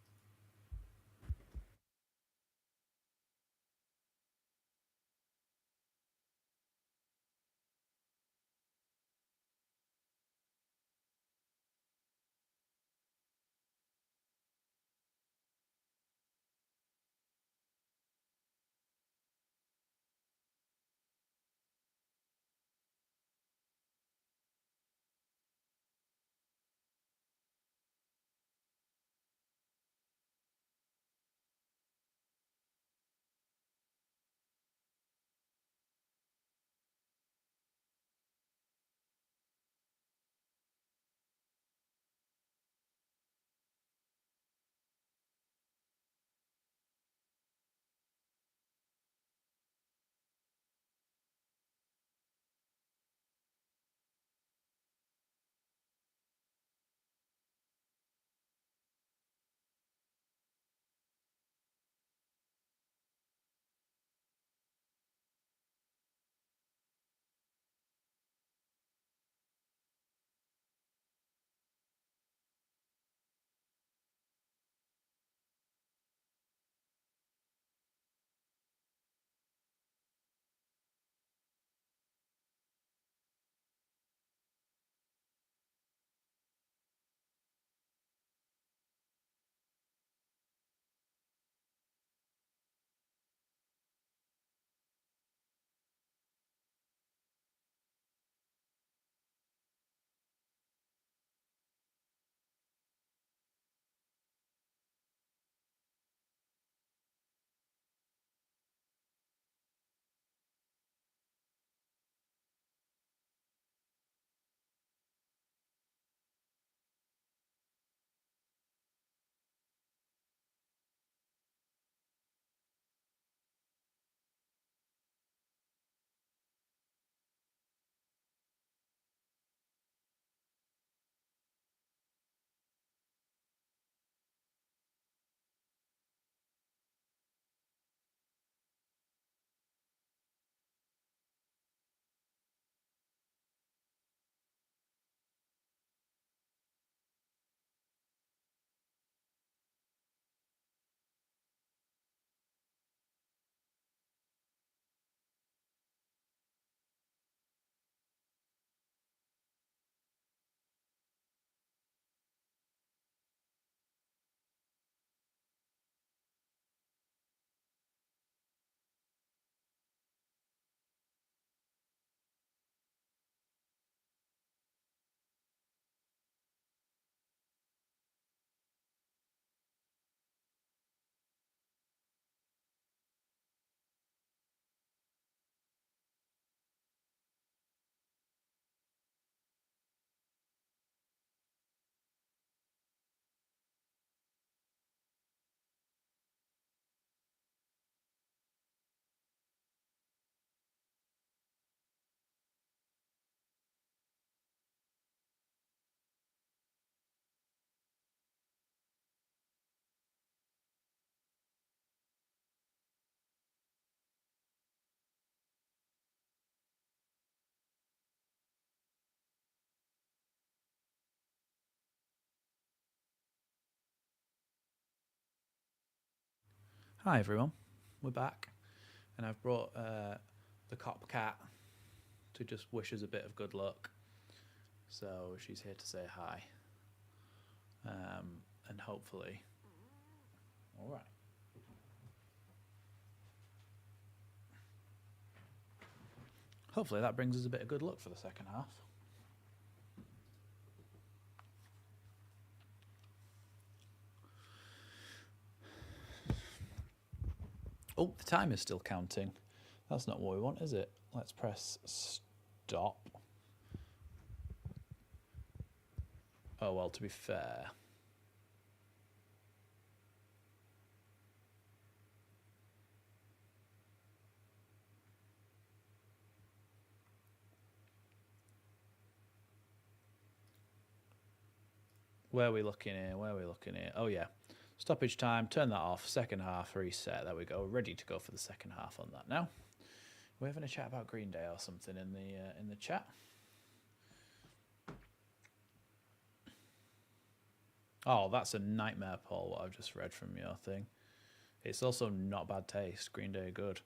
Hi everyone, we're back, and I've brought the cop cat to just wish us a bit of good luck. So she's here to say hi, and hopefully, all right. Hopefully that brings us a bit of good luck for the second half. Oh, the time is still counting. That's not what we want, is it? Let's press stop. Oh, well, to be fair. Where are we looking here? Oh, yeah. Stoppage time, turn that off. Second half, reset. There we go. Ready to go for the second half on that now. We're having a chat about Green Day or something in the chat. Oh, that's a nightmare, Paul, what I've just read from your thing. It's also not bad taste. Green Day are good.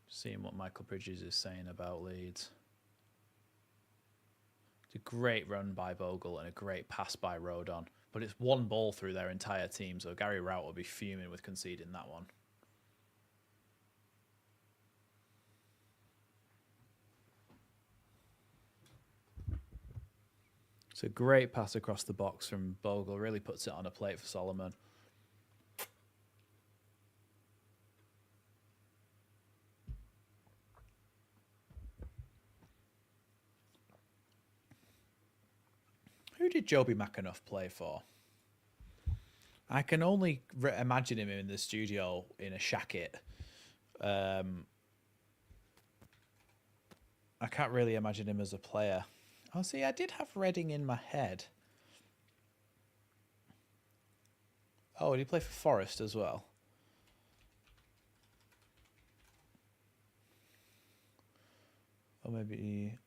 Seeing what Michael Bridges is saying about Leeds. It's a great run by Bogle and a great pass by Rodon. But it's one ball through their entire team, so Gary Rout will be fuming with conceding that one. It's a great pass across the box from Bogle. Really puts it on a plate for Solomon. Who did Joby McAnuff play for? I can only imagine him in the studio in a shacket. I can't really imagine him as a player. Oh, see, I did have Reading in my head. Oh, did he play for Forest as well? Or maybe...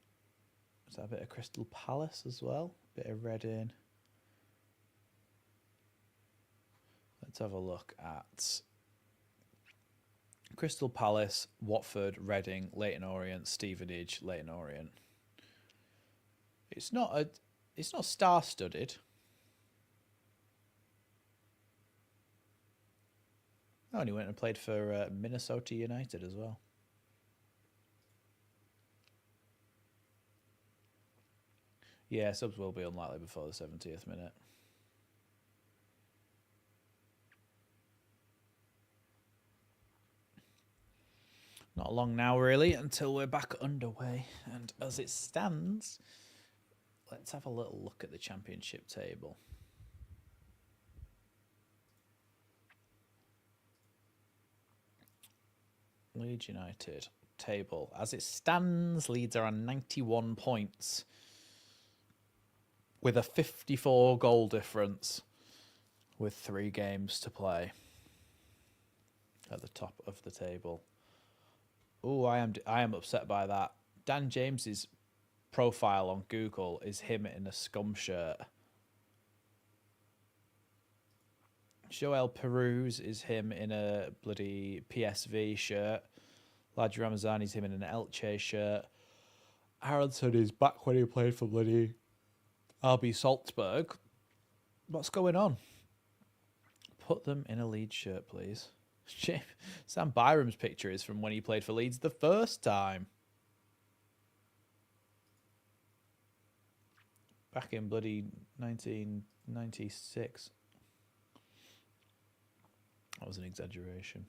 Is that a bit of Crystal Palace as well? Bit of Reading. Let's have a look at Crystal Palace, Watford, Reading, Leyton Orient, Stevenage, Leyton Orient. It's not star-studded. Oh, and he went and played for Minnesota United as well. Yeah, subs will be unlikely before the 70th minute. Not long now, really, until we're back underway. And as it stands, let's have a little look at the championship table. Leeds United table. As it stands, Leeds are on 91 points with a 54 goal difference with 3 games to play at the top of the table. Oh, I am upset by that. Dan James's profile on Google is him in a scum shirt. Joel Perouse is him in a bloody PSV shirt. Ladji Ramazani's him in an Elche shirt. Aronson is back when he played for bloody RB Salzburg. What's going on? Put them in a Leeds shirt, please. Sam Byram's picture is from when he played for Leeds the first time. Back in bloody 1996. That was an exaggeration.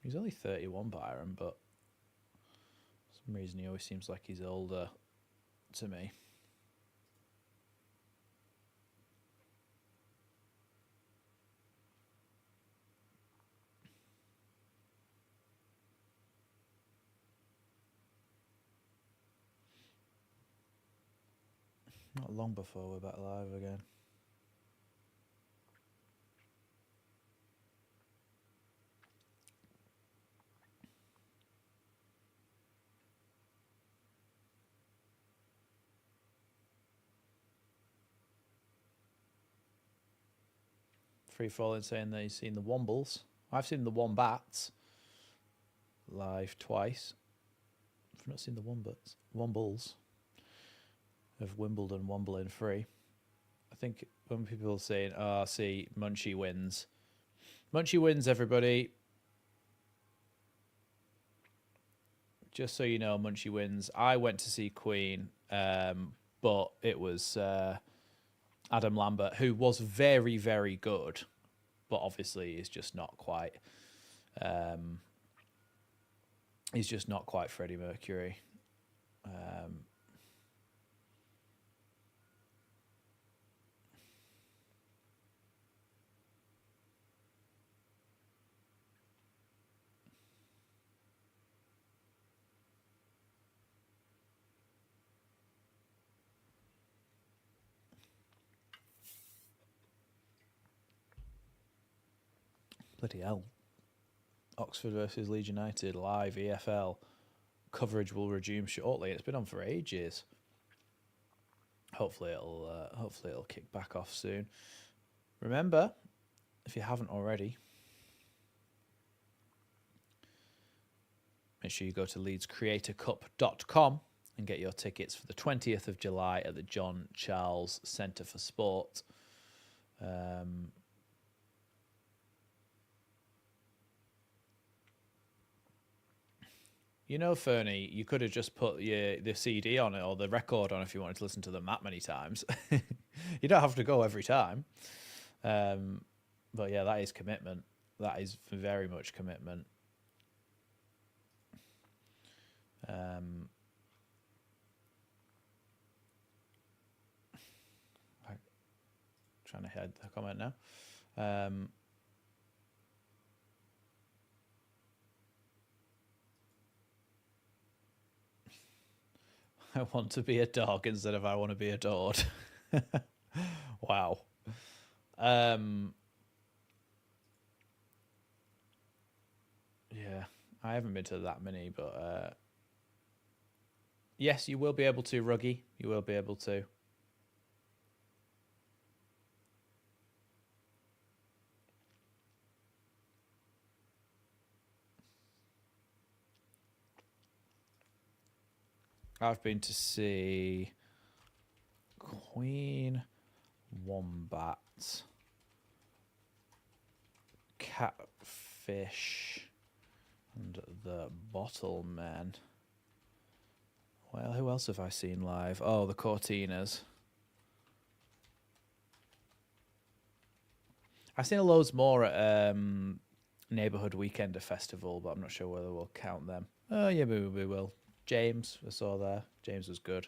He's only 31, Byram, but for some reason he always seems like he's older to me. Not long before we're back live again. Free Falling saying that he's seen the Wombles. I've seen the Wombats live twice. I've not seen the Wombles of Wimbledon wombling free. I think when people are saying, "Oh, see, Munchie wins," Munchie wins, everybody. Just so you know, Munchie wins. I went to see Queen, but it was Adam Lambert, who was very, very good, but obviously is just not quite. He's just not quite Freddie Mercury. Bloody hell. Oxford versus Leeds United live EFL coverage will resume shortly. It's been on for ages. Hopefully it'll kick back off soon. Remember, if you haven't already, make sure you go to leedscreatorcup.com and get your tickets for the 20th of July at the John Charles Centre for Sport. You know, Fernie, you could have just put the CD on it or the record on if you wanted to listen to them that many times. You don't have to go every time. But yeah, that is commitment. That is very much commitment. Trying to head the comment now. I want to be a dog instead of I want to be adored. Wow. Yeah, I haven't been to that many, but yes, you will be able to, Ruggy. You will be able to. I've been to see Queen, Wombat, Catfish, and the Bottlemen. Well, who else have I seen live? Oh, the Cortinas. I've seen loads more at Neighbourhood Weekender Festival, but I'm not sure whether we'll count them. Oh, yeah, we will. James, I saw there. James was good.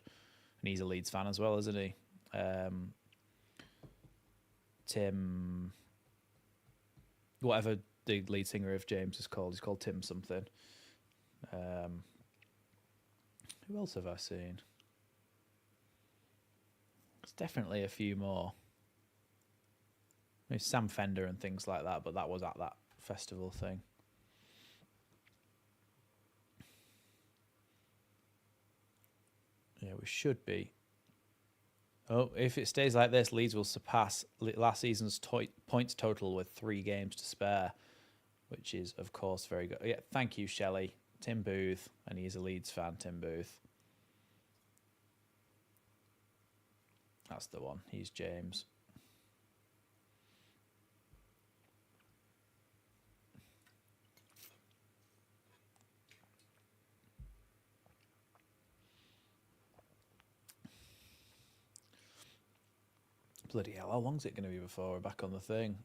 And he's a Leeds fan as well, isn't he? Tim... Whatever the lead singer of James is called. He's called Tim something. Who else have I seen? There's definitely a few more. Maybe Sam Fender and things like that, but that was at that festival thing. Yeah, we should be. Oh, if it stays like this, Leeds will surpass last season's points total with 3 games to spare, which is, of course, very good. Yeah, thank you, Shelley. Tim Booth, and he's a Leeds fan, Tim Booth. That's the one. He's James. Bloody hell, how long's it going to be before we're back on the thing?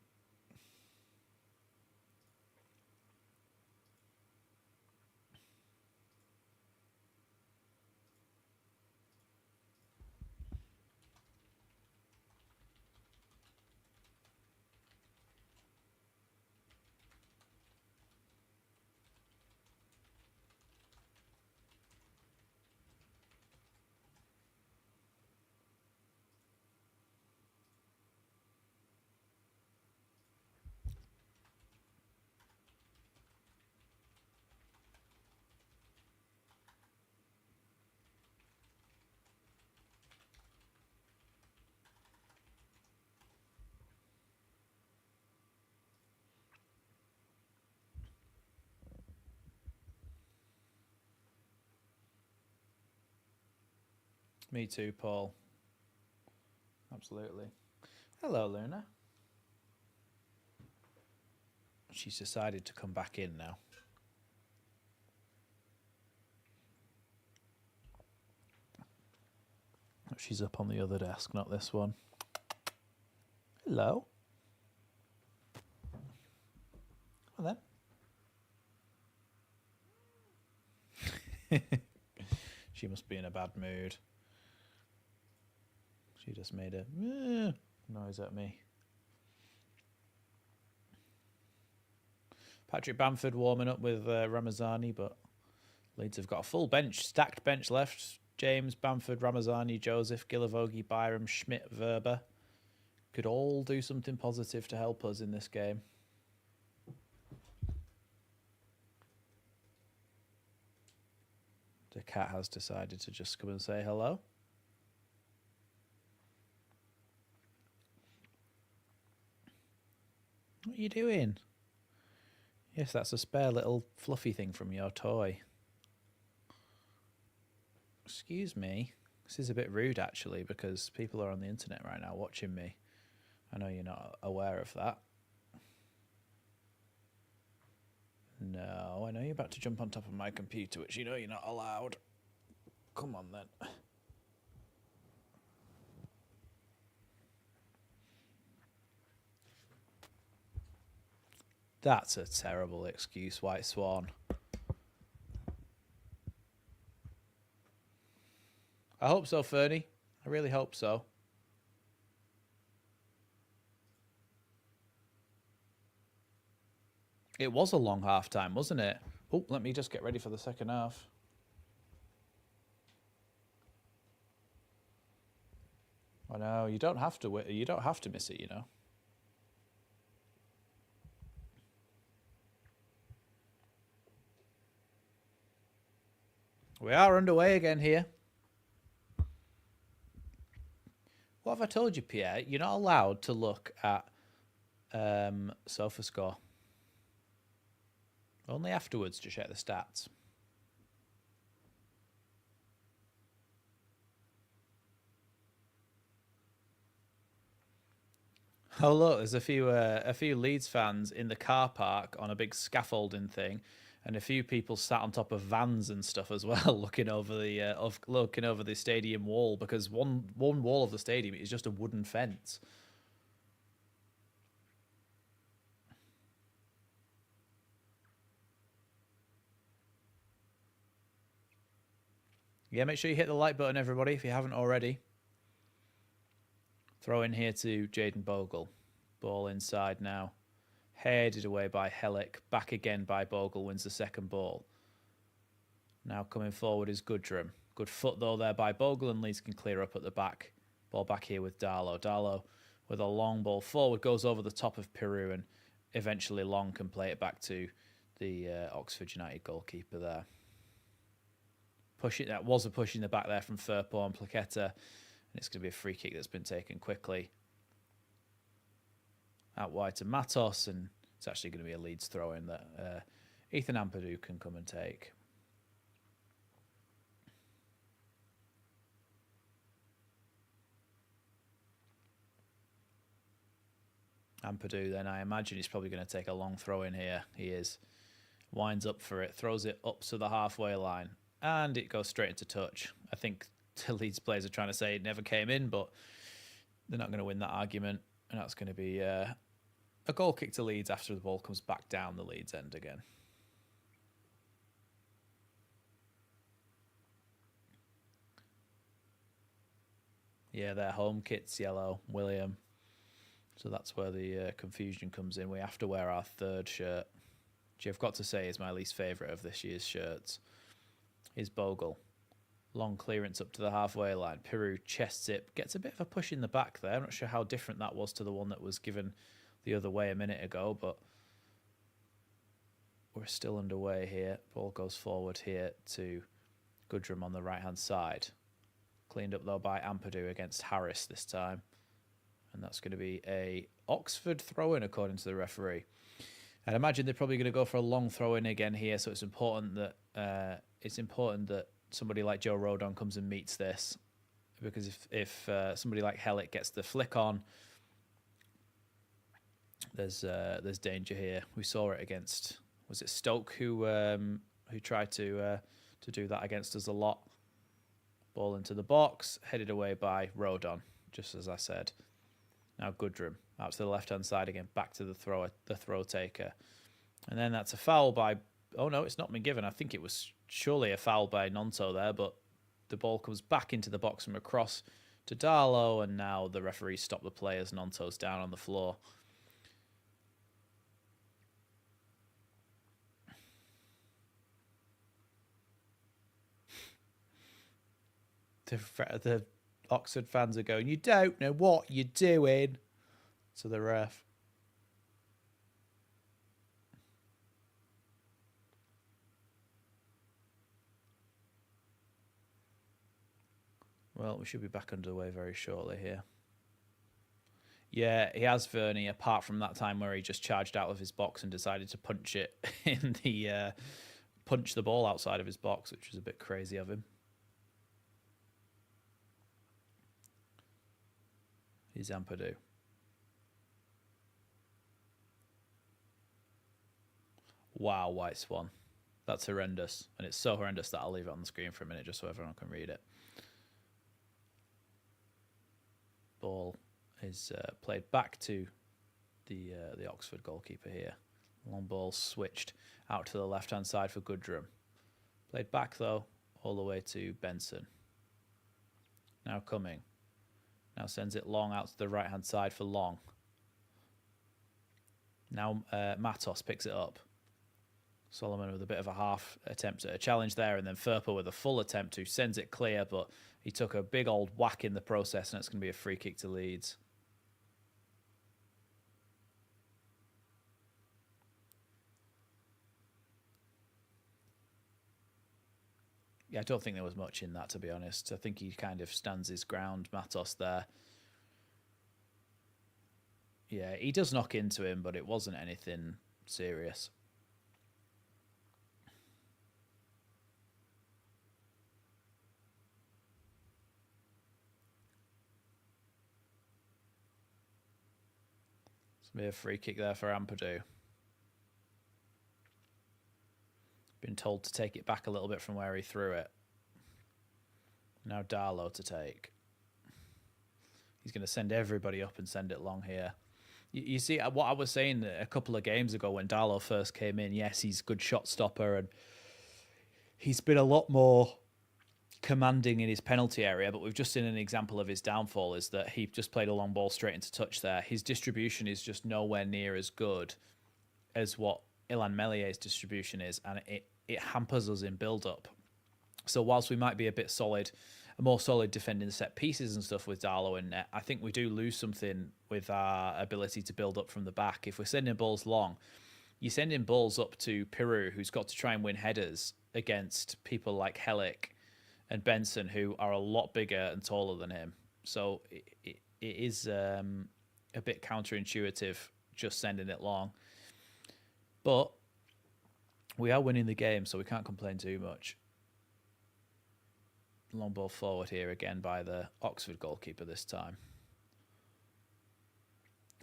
Me too, Paul. Absolutely. Hello, Luna. She's decided to come back in now. She's up on the other desk, not this one. Hello. Well then. She must be in a bad mood. She just made a noise at me. Patrick Bamford warming up with Ramazani, but Leeds have got a full bench, stacked bench left. James, Bamford, Ramazani, Joseph, Gilavogi, Byram, Schmidt, Verber. Could all do something positive to help us in this game. The cat has decided to just come and say hello. What are you doing? Yes, that's a spare little fluffy thing from your toy. Excuse me. This is a bit rude, actually, because people are on the internet right now watching me. I know you're not aware of that. No, I know you're about to jump on top of my computer, which you know you're not allowed. Come on, then. That's a terrible excuse, White Swan. I hope so, Fernie. I really hope so. It was a long half time, wasn't it? Oh, let me just get ready for the second half. I know, you don't have to miss it, you know. We are underway again here. What have I told you, Pierre? You're not allowed to look at SofaScore. Only afterwards to check the stats. Oh look, there's a few Leeds fans in the car park on a big scaffolding thing, and a few people sat on top of vans and stuff as well, looking over the stadium wall, because one wall of the stadium is just a wooden fence. Yeah, make sure you hit the like button, everybody, if you haven't already. Throw in here to Jaden Bogle. Ball inside now. Headed away by Hellick. Back again by Bogle. Wins the second ball. Now coming forward is Goodrum. Good foot, though, there by Bogle, and Leeds can clear up at the back. Ball back here with Darlow. Darlow with a long ball forward. Goes over the top of Peru, and eventually Long can play it back to the Oxford United goalkeeper there. That was a push in the back there from Firpo and Plaqueta. And it's going to be a free kick that's been taken quickly. Out wide to Matos, and it's actually going to be a Leeds throw-in that Ethan Ampadu can come and take. Ampadu then, I imagine he's probably going to take a long throw-in here. He is. Winds up for it, throws it up to the halfway line, and it goes straight into touch. I think the Leeds players are trying to say it never came in, but they're not going to win that argument. And that's going to be a goal kick to Leeds after the ball comes back down the Leeds end again. Yeah, their home kit's yellow, William. So that's where the confusion comes in. We have to wear our third shirt, which I've got to say is my least favourite of this year's shirts. Is Bogle. Long clearance up to the halfway line. Peru chests it. Gets a bit of a push in the back there. I'm not sure how different that was to the one that was given the other way a minute ago, but we're still underway here. Ball goes forward here to Goodrum on the right-hand side. Cleaned up, though, by Ampadu against Harris this time. And that's going to be a Oxford throw-in, according to the referee. I'd imagine they're probably going to go for a long throw-in again here, so it's important that somebody like Joe Rodon comes and meets this. because if somebody like Hellick gets the flick on, there's danger here. We saw it against, was it Stoke who tried to do that against us a lot. Ball into the box, headed away by Rodon, just as I said. Now Goodrum out to the left hand side again, back to the throw taker, and then that's a foul by. Oh no, it's not been given. I think it was surely a foul by Nonto there, but the ball comes back into the box from across to Darlow, and now the referee stopped the play as Nonto's down on the floor. The Oxford fans are going, "You don't know what you're doing," to the ref. Well, we should be back underway very shortly here. Yeah, he has, Verney, apart from that time where he just charged out of his box and decided to punch it in the punch the ball outside of his box, which was a bit crazy of him. He's Ampadu. Wow, White Swan. That's horrendous. And it's so horrendous that I'll leave it on the screen for a minute just so everyone can read it. Ball is played back to the Oxford goalkeeper here. Long ball switched out to the left-hand side for Goodrum. Played back, though, all the way to Benson. Now coming. Now sends it long out to the right-hand side for Long. Now Matos picks it up. Solomon with a bit of a half attempt at a challenge there, and then Furper with a full attempt who sends it clear, but he took a big old whack in the process, and it's going to be a free kick to Leeds. Yeah, I don't think there was much in that, to be honest. I think he kind of stands his ground, Matos, there. Yeah, he does knock into him, but it wasn't anything serious. It's going to be a free kick there for Ampadu. Been told to take it back a little bit from where he threw it. Now Darlow to take. He's going to send everybody up and send it long here. You see what I was saying a couple of games ago when Darlow first came in. Yes, he's a good shot stopper, and he's been a lot more commanding in his penalty area, but we've just seen an example of his downfall is that he just played a long ball straight into touch there. His distribution is just nowhere near as good as what Ilan Mellier's distribution is, and it hampers us in build-up. So whilst we might be a bit solid, a more solid defending set pieces and stuff with Darlow in net, I think we do lose something with our ability to build up from the back. If we're sending balls long, you're sending balls up to Peru, who's got to try and win headers against people like Hellick and Benson, who are a lot bigger and taller than him. So it is a bit counterintuitive just sending it long. But we are winning the game, so we can't complain too much. Long ball forward here again by the Oxford goalkeeper this time.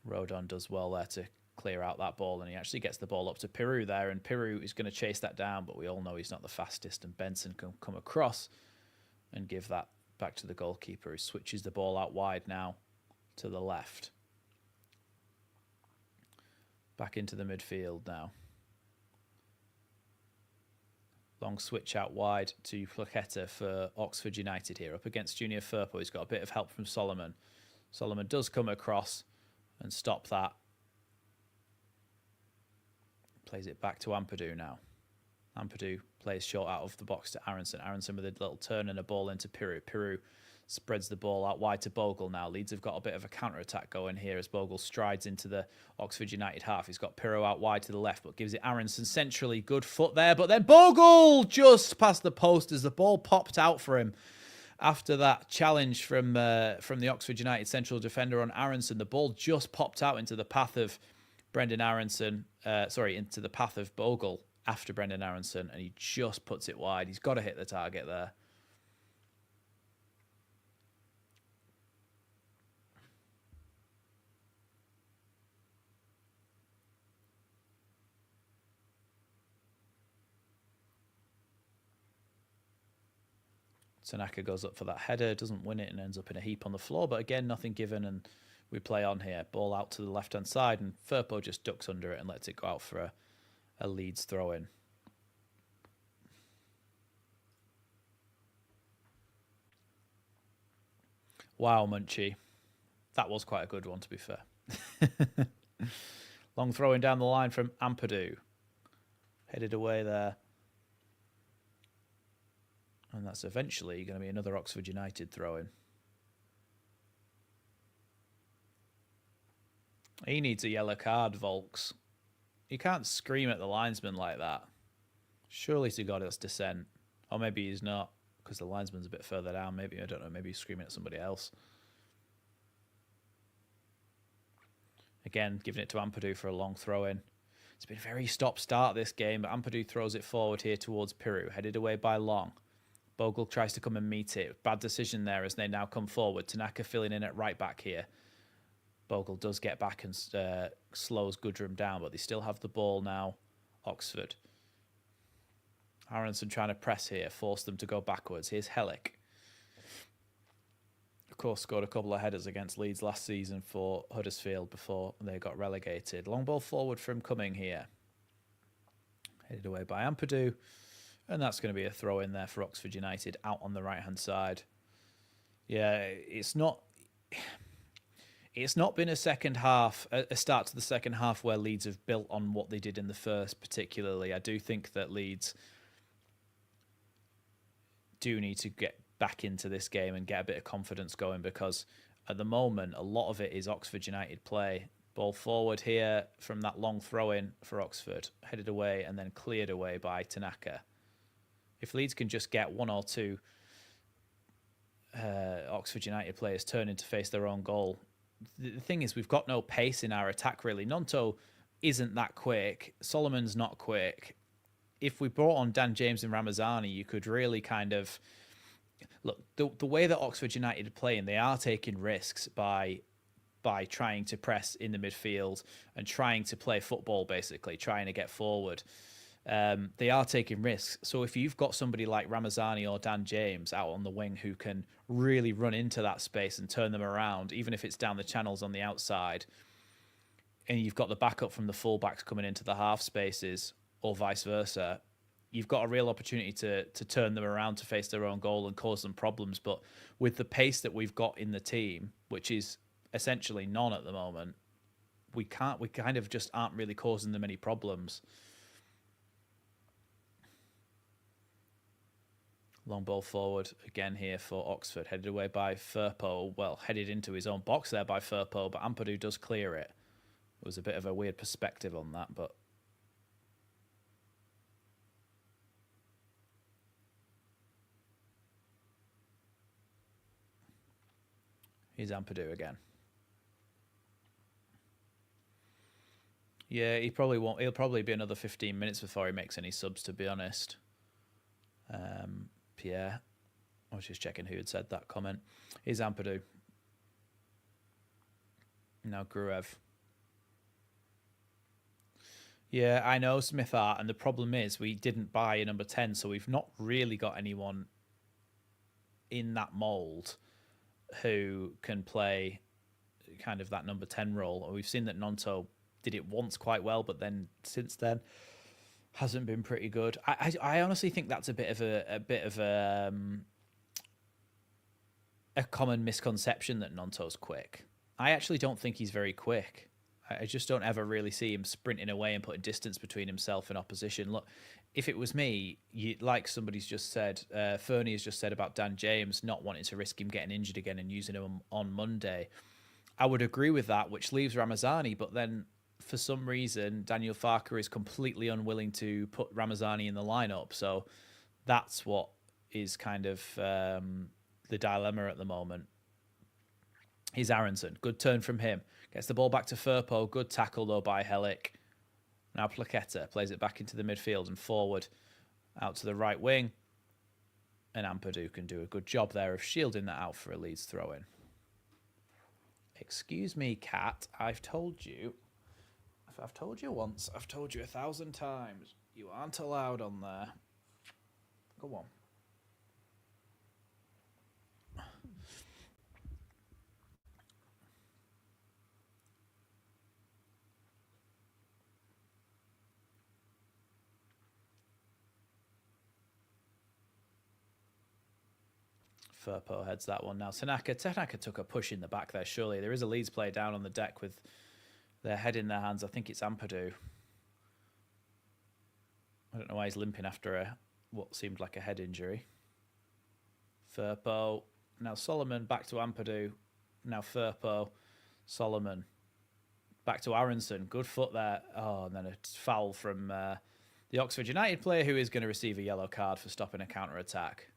Rodon does well there to clear out that ball, and he actually gets the ball up to Peru there, and Peru is going to chase that down, but we all know he's not the fastest, and Benson can come across and give that back to the goalkeeper, who switches the ball out wide now to the left. Back into the midfield now. Long switch out wide to Plaqueta for Oxford United here, up against Junior Firpo. He's got a bit of help from Solomon. Solomon does come across and stop that. Plays it back to Ampadu now. Ampadu plays short out of the box to Aronson. Aronson with a little turn and a ball into Peru. Peru spreads the ball out wide to Bogle now. Leeds have got a bit of a counter-attack going here as Bogle strides into the Oxford United half. He's got Peru out wide to the left, but gives it Aronson centrally. Good foot there, but then Bogle just past the post as the ball popped out for him. After that challenge from the Oxford United central defender on Aronson, the ball just popped out into the path of Brendan Aronson. Into the path of Bogle after Brendan Aronson, and he just puts it wide. He's got to hit the target there. Tanaka goes up for that header, doesn't win it, and ends up in a heap on the floor. But again, nothing given, and we play on here. Ball out to the left-hand side, and Firpo just ducks under it and lets it go out for a Leeds throw-in. Wow, Munchie. That was quite a good one, to be fair. Long throwing down the line from Ampadu. Headed away there. And that's eventually going to be another Oxford United throw-in. He needs a yellow card, Volks. You can't scream at the linesman like that. Surely to God it's dissent. Or maybe he's not, because the linesman's a bit further down. Maybe, I don't know, maybe he's screaming at somebody else. Again, giving it to Ampadu for a long throw-in. It's been a very stop-start this game, but Ampadu throws it forward here towards Piru, headed away by Long. Bogle tries to come and meet it. Bad decision there as they now come forward. Tanaka filling in at right back here. Bogle does get back and slows Goodrum down, but they still have the ball now, Oxford. Aronson trying to press here, force them to go backwards. Here's Hellick. Of course, scored a couple of headers against Leeds last season for Huddersfield before they got relegated. Long ball forward from Cumming here. Headed away by Ampadu. And that's going to be a throw in there for Oxford United out on the right-hand side. Yeah, it's not been a second half, a start to the second half where Leeds have built on what they did in the first particularly. I do think that Leeds do need to get back into this game and get a bit of confidence going, because at the moment, a lot of it is Oxford United play. Ball forward here from that long throw-in for Oxford, headed away and then cleared away by Tanaka. If Leeds can just get one or two Oxford United players turning to face their own goal. The thing is, we've got no pace in our attack, really. Nonto isn't that quick. Solomon's not quick. If we brought on Dan James and Ramazani, you could really kind of... Look, the way that Oxford United are playing, they are taking risks by trying to press in the midfield and trying to play football, basically, trying to get forward. They are taking risks. So if you've got somebody like Ramazani or Dan James out on the wing who can really run into that space and turn them around, even if it's down the channels on the outside, and you've got the backup from the fullbacks coming into the half spaces or vice versa, you've got a real opportunity to turn them around to face their own goal and cause them problems. But with the pace that we've got in the team, which is essentially none at the moment, we kind of just aren't really causing them any problems. Long ball forward again here for Oxford, headed away by Firpo. Well, headed into his own box there by Firpo, but Ampadu does clear it. It was a bit of a weird perspective on that, but here's Ampadu again. Yeah, he probably won't. He'll probably be another 15 minutes before he makes any subs, to be honest. Pierre. I was just checking who had said that comment. Here's Ampadu. Now Gruev. Yeah, I know Smith Art, and the problem is we didn't buy a number 10, so we've not really got anyone in that mould who can play kind of that number 10 role. We've seen that Nonto did it once quite well, but then since then hasn't been pretty good. I honestly think that's a bit of a common misconception that Nonto's quick. I actually don't think he's very quick. I just don't ever really see him sprinting away and putting distance between himself and opposition. Look, if it was me, like somebody's just said, Fernie has just said about Dan James not wanting to risk him getting injured again and using him on Monday, I would agree with that, which leaves Ramazani, but then for some reason, Daniel Farker is completely unwilling to put Ramazani in the lineup. So that's what is kind of the dilemma at the moment. Here's Aronson. Good turn from him. Gets the ball back to Firpo. Good tackle, though, by Hellick. Now Plaqueta plays it back into the midfield and forward out to the right wing. And Ampadu can do a good job there of shielding that out for a Leeds throw-in. Excuse me, cat. I've told you. If I've told you once, I've told you 1,000 times. You aren't allowed on there. Go on. Firpo heads that one now. Tanaka took a push in the back there, surely. There is a Leeds player down on the deck with their head in their hands. I think it's Ampadu. I don't know why he's limping after what seemed like a head injury. Firpo. Now Solomon back to Ampadu. Now Firpo. Solomon. Back to Aronson. Good foot there. Oh, and then a foul from the Oxford United player who is going to receive a yellow card for stopping a counter-attack.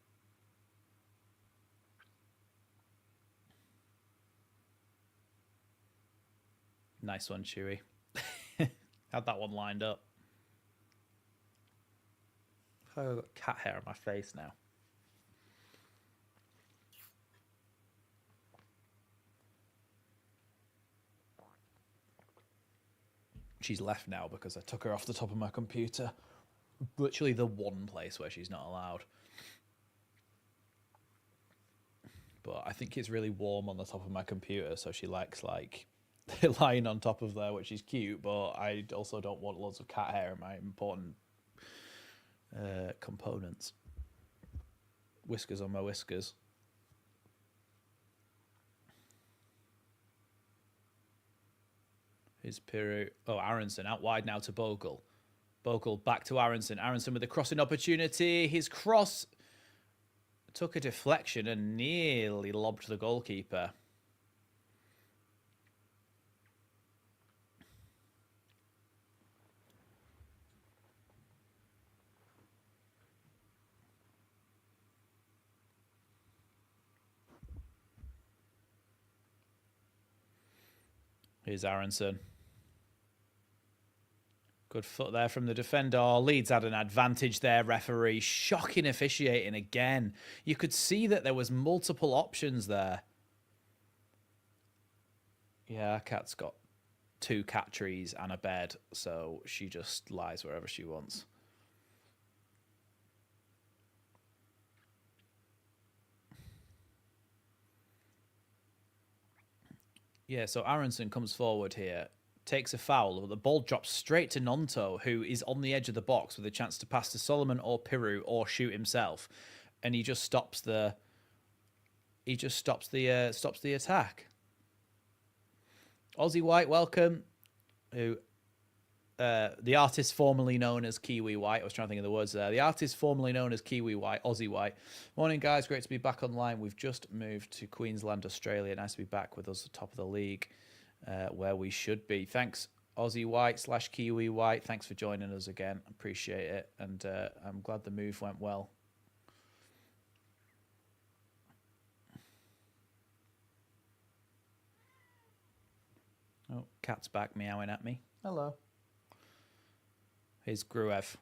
Nice one, Chewy. Had that one lined up. I've got cat hair on my face now. She's left now because I took her off the top of my computer. Literally the one place where she's not allowed. But I think it's really warm on the top of my computer, so she likes like lying on top of there, which is cute, but I also don't want loads of cat hair in my important components. Whiskers on my whiskers. Here's Piru. Oh, Aronson out wide now to Bogle. Bogle back to Aronson. Aronson with a crossing opportunity. His cross took a deflection and nearly lobbed the goalkeeper. Here's Aronson. Good foot there from the defender. Leeds had an advantage there, referee. Shocking officiating again. You could see that there was multiple options there. Yeah, Cat's got 2 cat trees and a bed, so she just lies wherever she wants. Yeah, so Aronson comes forward here, takes a foul, but the ball drops straight to Nonto, who is on the edge of the box with a chance to pass to Solomon or Piru or shoot himself, and he just stops the attack. Aussie White, welcome. Who the artist formerly known as Kiwi White. I was trying to think of the words there. The artist formerly known as Kiwi White, Aussie White. Morning, guys. Great to be back online. We've just moved to Queensland, Australia. Nice to be back with us at the top of the league, where we should be. Thanks, Aussie White / Kiwi White. Thanks for joining us again. Appreciate it. And I'm glad the move went well. Oh, cat's back meowing at me. Hello. Here's Gruev.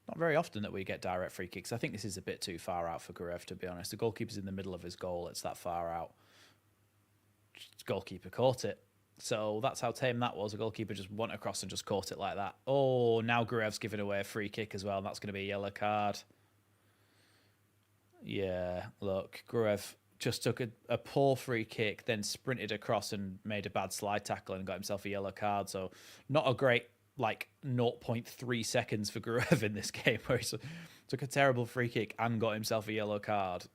Not very often that we get direct free kicks. I think this is a bit too far out for Gruev, to be honest. The goalkeeper's in the middle of his goal. It's that far out. The goalkeeper caught it. So that's how tame that was. The goalkeeper just went across and just caught it like that. Oh, now Gruev's giving away a free kick as well. And that's going to be a yellow card. Yeah, look, Gruev just took a poor free kick, then sprinted across and made a bad slide tackle and got himself a yellow card. So not a great, like, 0.3 seconds for Gruev in this game, where he took a terrible free kick and got himself a yellow card.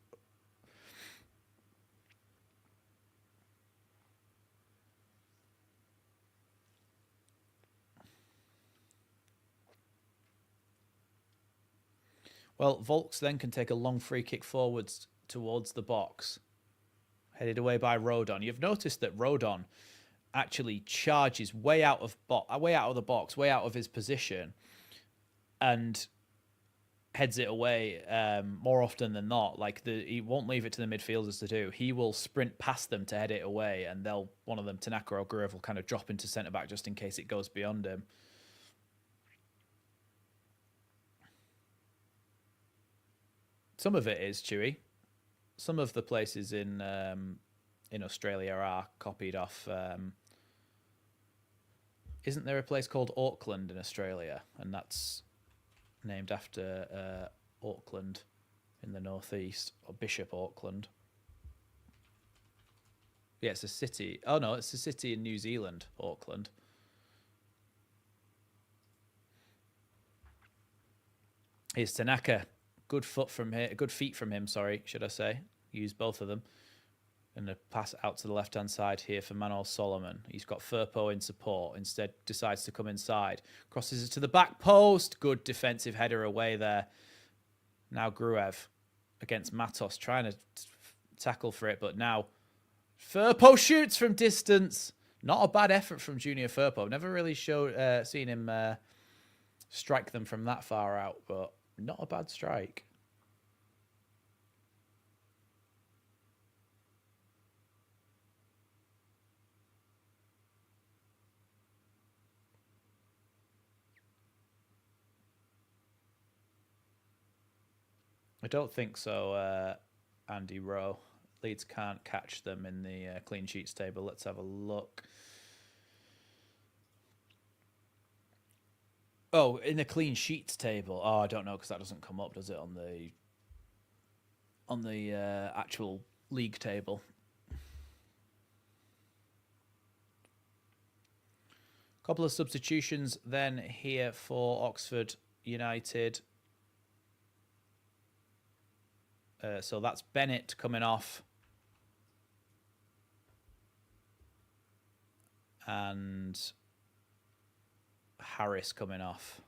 Well, Volks then can take a long free kick forwards towards the box, headed away by Rodon. You've noticed that Rodon actually charges way out of the box, way out of his position, and heads it away more often than not. Like he won't leave it to the midfielders to do. He will sprint past them to head it away, and one of them, Tanaka or Gruev, will kind of drop into centre back just in case it goes beyond him. Some of it is Chewy. Some of the places in Australia are copied off. Isn't there a place called Auckland in Australia, and that's named after Auckland in the northeast, or Bishop Auckland? Yeah, it's a city. Oh no, it's a city in New Zealand, Auckland. Here's Tanaka. good foot from here, good feet from him. Sorry, should I say? Use both of them. And a pass out to the left-hand side here for Manol Solomon. He's got Firpo in support. Instead, decides to come inside. Crosses it to the back post. Good defensive header away there. Now Gruev against Matos, trying to tackle for it, but now Firpo shoots from distance. Not a bad effort from Junior Firpo. Never really seen him strike them from that far out, but not a bad strike. I don't think so, Andy Rowe. Leeds can't catch them in the clean sheets table. Let's have a look. Oh, in the clean sheets table. Oh, I don't know because that doesn't come up, does it, on the actual league table? Couple of substitutions then here for Oxford United. So that's Bennett coming off. And Harris coming off.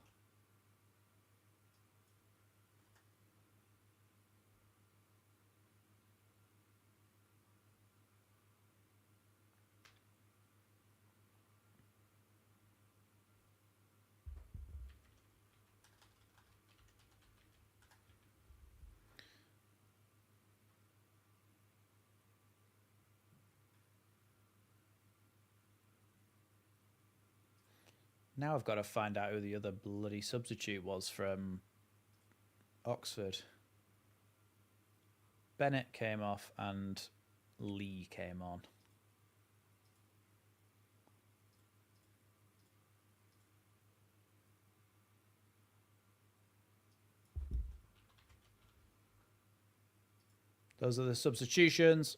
Now I've got to find out who the other bloody substitute was from Oxford. Bennett came off and Lee came on. Those are the substitutions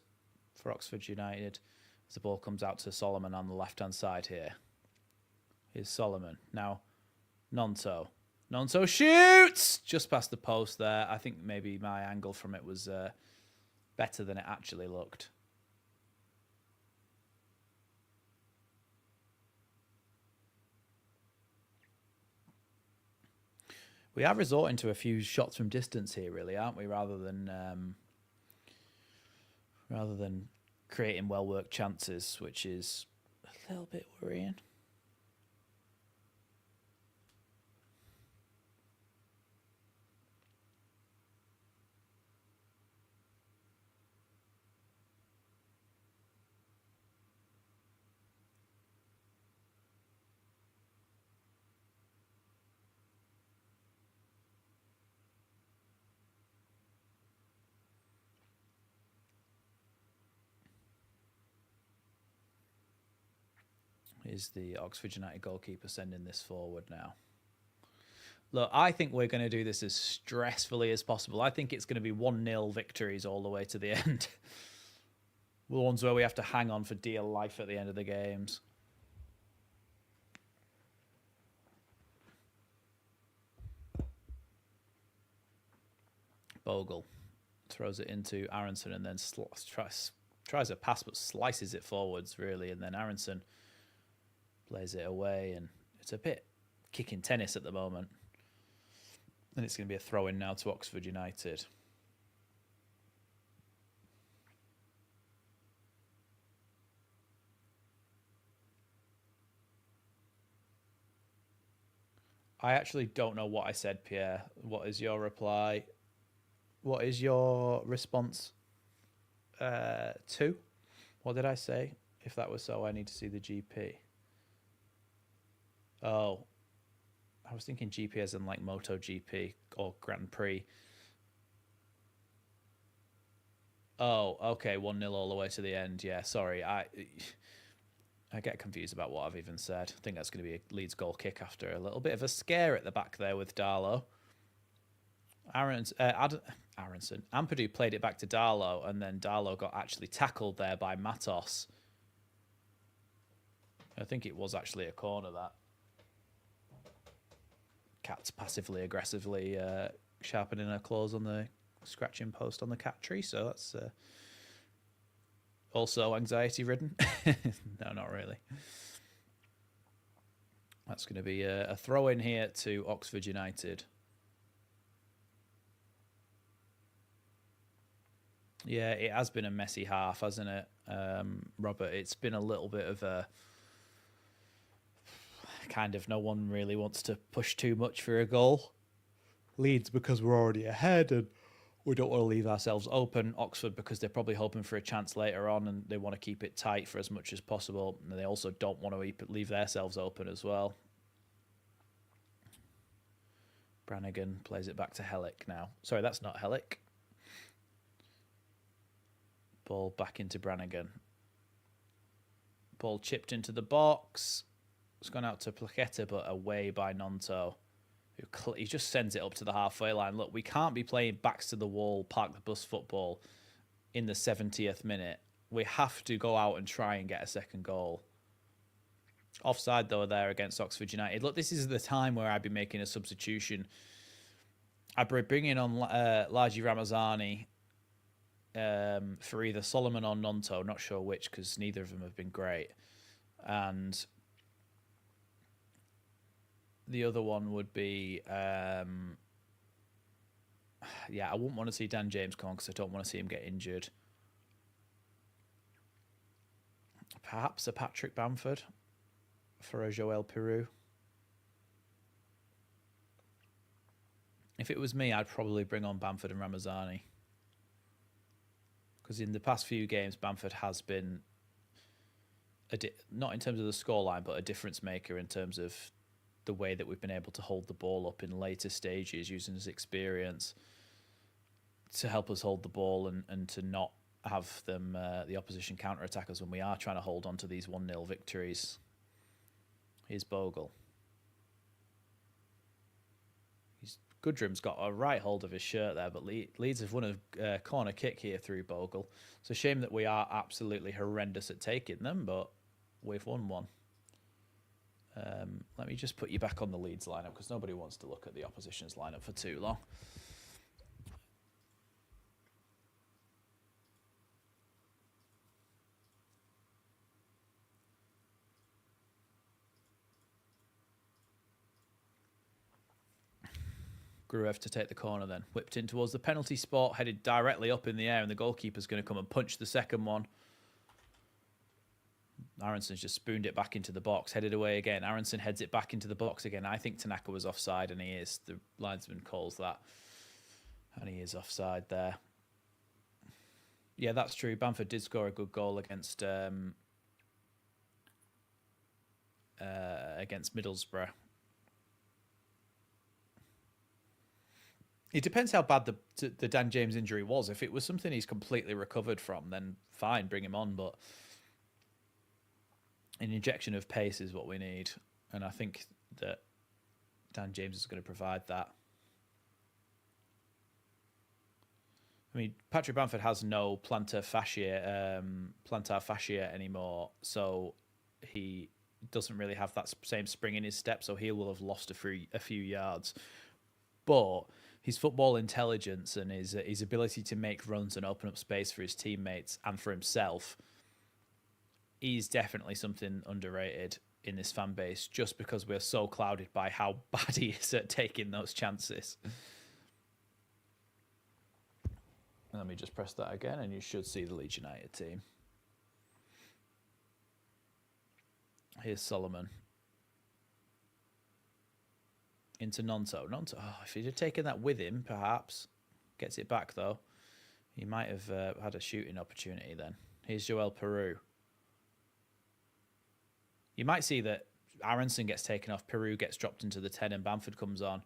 for Oxford United as the ball comes out to Solomon on the left-hand side here. Here's Solomon. Now, Nonto. Nonto shoots! Just past the post there. I think maybe my angle from it was better than it actually looked. We are resorting to a few shots from distance here, really, aren't we? Rather than creating well-worked chances, which is a little bit worrying. Is the Oxford United goalkeeper sending this forward now? Look, I think we're going to do this as stressfully as possible. I think it's going to be 1-0 victories all the way to the end. The ones where we have to hang on for dear life at the end of the games. Bogle throws it into Aronson and then tries a pass but slices it forwards, really. And then Aronson plays it away, and it's a bit kicking tennis at the moment. And it's going to be a throw-in now to Oxford United. I actually don't know what I said, Pierre. What is your reply? What is your response to? What did I say? If that was so, I need to see the GP. Oh, I was thinking GP as in like MotoGP or Grand Prix. Oh, okay, 1-0 all the way to the end. Yeah, sorry. I get confused about what I've even said. I think that's going to be a Leeds goal kick after a little bit of a scare at the back there with Darlow. Aronson, Ampadu played it back to Darlow, and then Darlow got actually tackled there by Matos. I think it was actually a corner, that. Cat's passively aggressively sharpening her claws on the scratching post on the cat tree. So that's also anxiety ridden. No, not really. That's going to be a throw in here to Oxford United. Yeah, it has been a messy half, hasn't it, Robert? It's been a little bit of a kind of no one really wants to push too much for a goal. Leeds because we're already ahead and we don't want to leave ourselves open. Oxford because they're probably hoping for a chance later on and they want to keep it tight for as much as possible. And they also don't want to leave themselves open as well. Brannigan plays it back to Hellick now. Sorry, that's not Hellick. Ball back into Brannigan. Ball chipped into the box. It's gone out to Plaqueta, but away by Nonto. He just sends it up to the halfway line. Look, we can't be playing backs to the wall, park the bus football in the 70th minute. We have to go out and try and get a second goal. Offside, though, there against Oxford United. Look, this is the time where I'd be making a substitution. I'd be bringing on Laji Ramazani for either Solomon or Nonto. Not sure which, because neither of them have been great. And the other one would be, yeah, I wouldn't want to see Dan James come on because I don't want to see him get injured. Perhaps a Patrick Bamford for a Joel Peru. If it was me, I'd probably bring on Bamford and Ramazani. Because in the past few games, Bamford has been, not in terms of the scoreline, but a difference maker in terms of the way that we've been able to hold the ball up in later stages using his experience to help us hold the ball and to not have them the opposition counter-attack us when we are trying to hold on to these 1-0 victories. Here's Bogle. Goodrum's got a right hold of his shirt there, but Leeds have won a corner kick here through Bogle. It's a shame that we are absolutely horrendous at taking them, but we've won one. Let me just put you back on the Leeds lineup because nobody wants to look at the opposition's lineup for too long. Gruev to take the corner then. Whipped in towards the penalty spot, headed directly up in the air, and the goalkeeper's going to come and punch the second one. Aronson's just spooned it back into the box, headed away again. Aronson heads it back into the box again. I think Tanaka was offside, and he is. The linesman calls that. And he is offside there. Yeah, that's true. Bamford did score a good goal against Middlesbrough. It depends how bad the Dan James injury was. If it was something he's completely recovered from, then fine, bring him on. But an injection of pace is what we need. And I think that Dan James is going to provide that. I mean, Patrick Bamford has no plantar fascia anymore, so he doesn't really have that same spring in his step, so he will have lost a few yards. But his football intelligence and his ability to make runs and open up space for his teammates and for himself is definitely something underrated in this fan base, just because we're so clouded by how bad he is at taking those chances. Let me just press that again, and you should see the Leeds United team. Here's Solomon. Into Nonto. Nonto, if he'd have taken that with him, perhaps. Gets it back, though. He might have had a shooting opportunity then. Here's Joel Peru. You might see that Aronson gets taken off, Peru gets dropped into the 10, and Bamford comes on.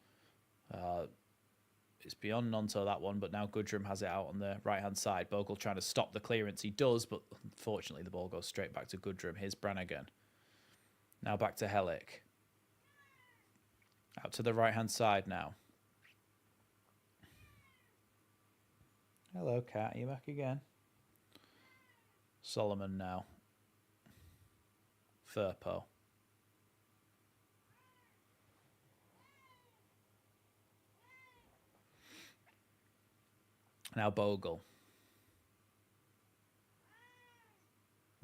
It's beyond Nonto, that one, but now Goodrum has it out on the right-hand side. Bogle trying to stop the clearance. He does, but unfortunately the ball goes straight back to Goodrum. Here's Brannigan. Now back to Hellick. Out to the right-hand side now. Hello, Cat. Are you back again? Solomon now. Firpo. Now Bogle.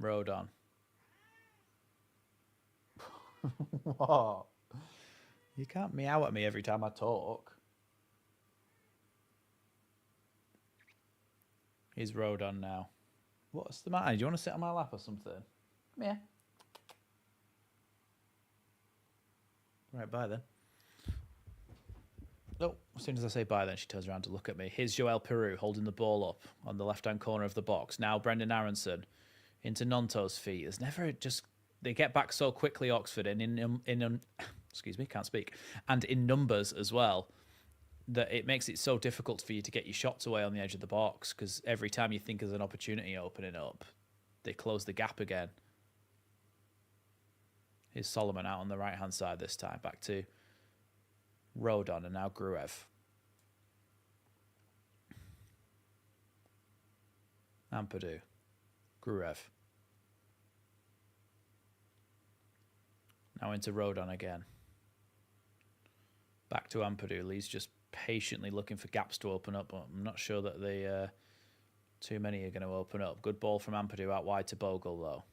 Rodon. What? You can't meow at me every time I talk. He's Rodon now. What's the matter? Do you want to sit on my lap or something? Come here. Right, bye then. Oh, as soon as I say bye then, she turns around to look at me. Here's Joel Peru holding the ball up on the left-hand corner of the box. Now Brendan Aronson into Nonto's feet. There's never just... They get back so quickly, Oxford, and in excuse me, can't speak, and in numbers as well, that it makes it so difficult for you to get your shots away on the edge of the box, because every time you think there's an opportunity opening up, they close the gap again. Here's Solomon out on the right-hand side this time. Back to Rodon and now Gruev. Ampadu. Gruev. Now into Rodon again. Back to Ampadu. Lee's just patiently looking for gaps to open up, but I'm not sure that too many are going to open up. Good ball from Ampadu out wide to Bogle, though.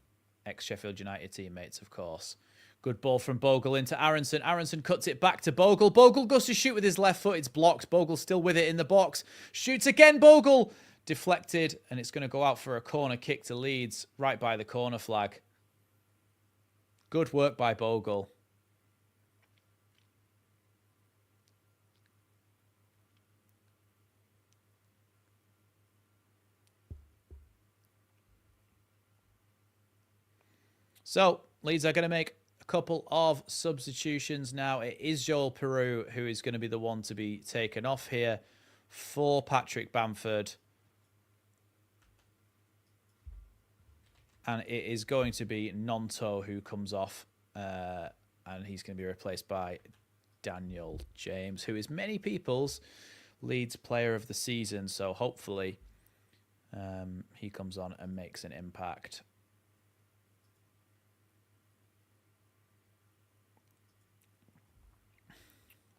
Ex-Sheffield United teammates, of course. Good ball from Bogle into Aronson. Aronson cuts it back to Bogle. Bogle goes to shoot with his left foot. It's blocked. Bogle still with it in the box. Shoots again, Bogle. Deflected, and it's going to go out for a corner kick to Leeds, right by the corner flag. Good work by Bogle. So, Leeds are going to make a couple of substitutions now. It is Joel Peru who is going to be the one to be taken off here for Patrick Bamford. And it is going to be Nonto who comes off, and he's going to be replaced by Daniel James, who is many people's Leeds player of the season. So hopefully he comes on and makes an impact.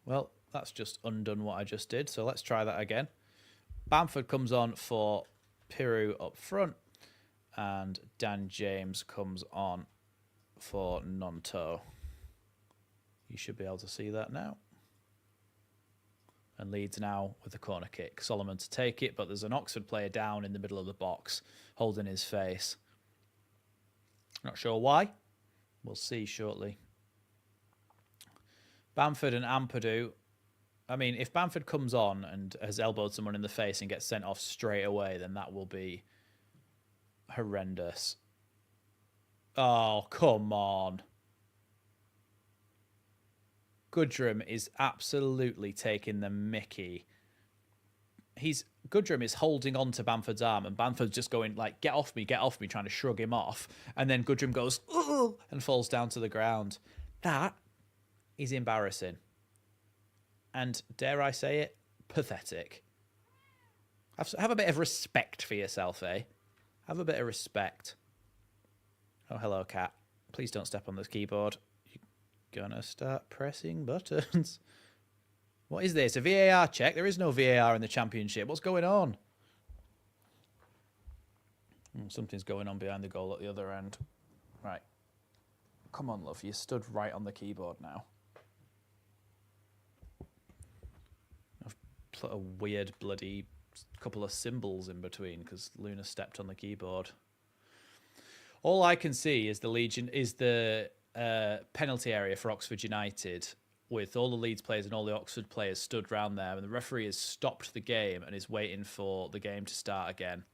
Well, that's just undone what I just did. So let's try that again. Bamford comes on for Peru up front. And Dan James comes on for Nonto. You should be able to see that now. And Leeds now with the corner kick. Solomon to take it, but there's an Oxford player down in the middle of the box, holding his face. Not sure why. We'll see shortly. Bamford and Ampadu. I mean, if Bamford comes on and has elbowed someone in the face and gets sent off straight away, then that will be horrendous. Oh, come on. Goodrum is absolutely taking the mickey. Goodrum is holding on to Bamford's arm, and Bamford's just going like, get off me, trying to shrug him off. And then Goodrum goes, ugh, and falls down to the ground. That is embarrassing. And dare I say it, pathetic. Have a bit of respect for yourself, eh? Have a bit of respect. Oh, hello, cat. Please don't step on this keyboard. You're gonna start pressing buttons. What is this? A VAR check? There is no VAR in the Championship. What's going on? Something's going on behind the goal at the other end. Right. Come on, love. You stood right on the keyboard now. I've put a weird bloody couple of symbols in between because Luna stepped on the keyboard. All I can see is the penalty area for Oxford United, with all the Leeds players and all the Oxford players stood round there, and the referee has stopped the game and is waiting for the game to start again.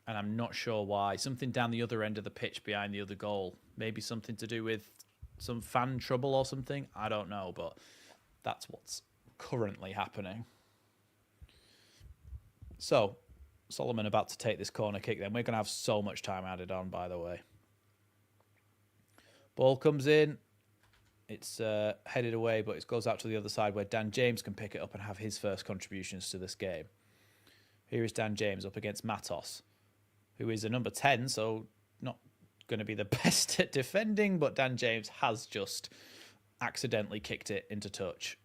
And I'm not sure why. Something down the other end of the pitch behind the other goal. Maybe something to do with some fan trouble or something. I don't know, but that's what's currently happening. So, Solomon about to take this corner kick then. We're going to have so much time added on, by the way. Ball comes in. It's headed away, but it goes out to the other side where Dan James can pick it up and have his first contributions to this game. Here is Dan James up against Matos, who is a number 10, so not going to be the best at defending, but Dan James has just accidentally kicked it into touch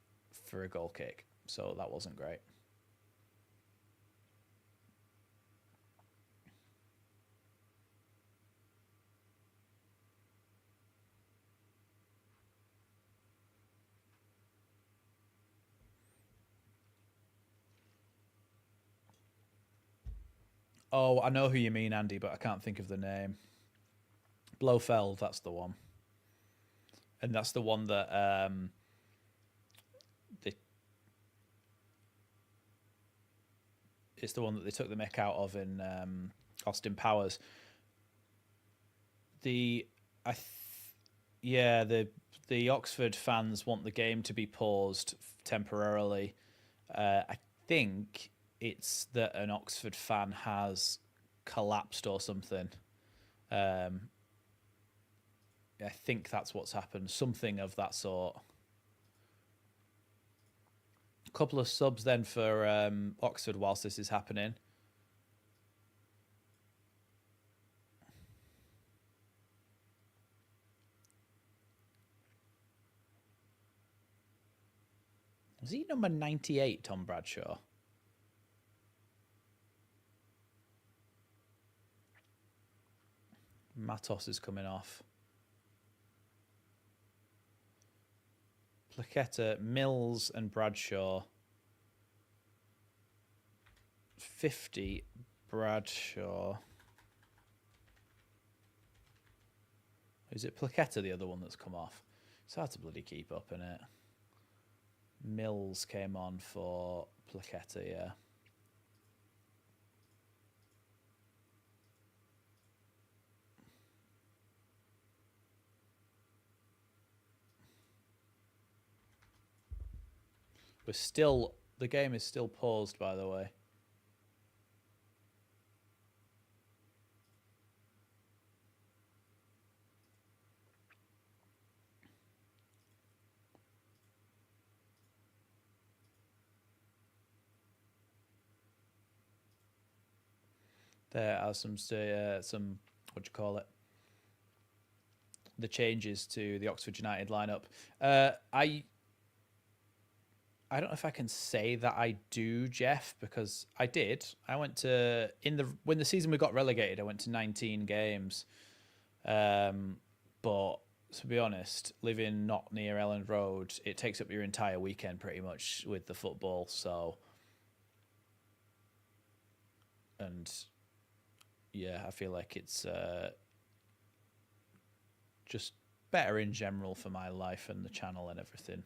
for a goal kick, so that wasn't great. Oh, I know who you mean, Andy, but I can't think of the name. Blofeld, that's the one. And that's the one that they, it's the one that they took the mick out of in Austin Powers. The I th- yeah, the Oxford fans want the game to be paused temporarily. I think it's that an Oxford fan has collapsed or something. Um, I think that's what's happened. Something of that sort. A couple of subs then for Oxford whilst this is happening. Was he number 98, Tom Bradshaw? Matos is coming off. Plaqueta, Mills and Bradshaw. 50, Bradshaw. Is it Plaqueta, the other one that's come off? It's hard to bloody keep up, in it. Mills came on for Plaqueta, yeah. We're still, the game is still paused, by the way. There are some what do you call it? The changes to the Oxford United lineup. I don't know if I can say that I do, Jeff, because I did. I went to when the season we got relegated. I went to 19 games, but to be honest, living not near Elland Road, it takes up your entire weekend pretty much with the football. So, and yeah, I feel like it's just better in general for my life and the channel and everything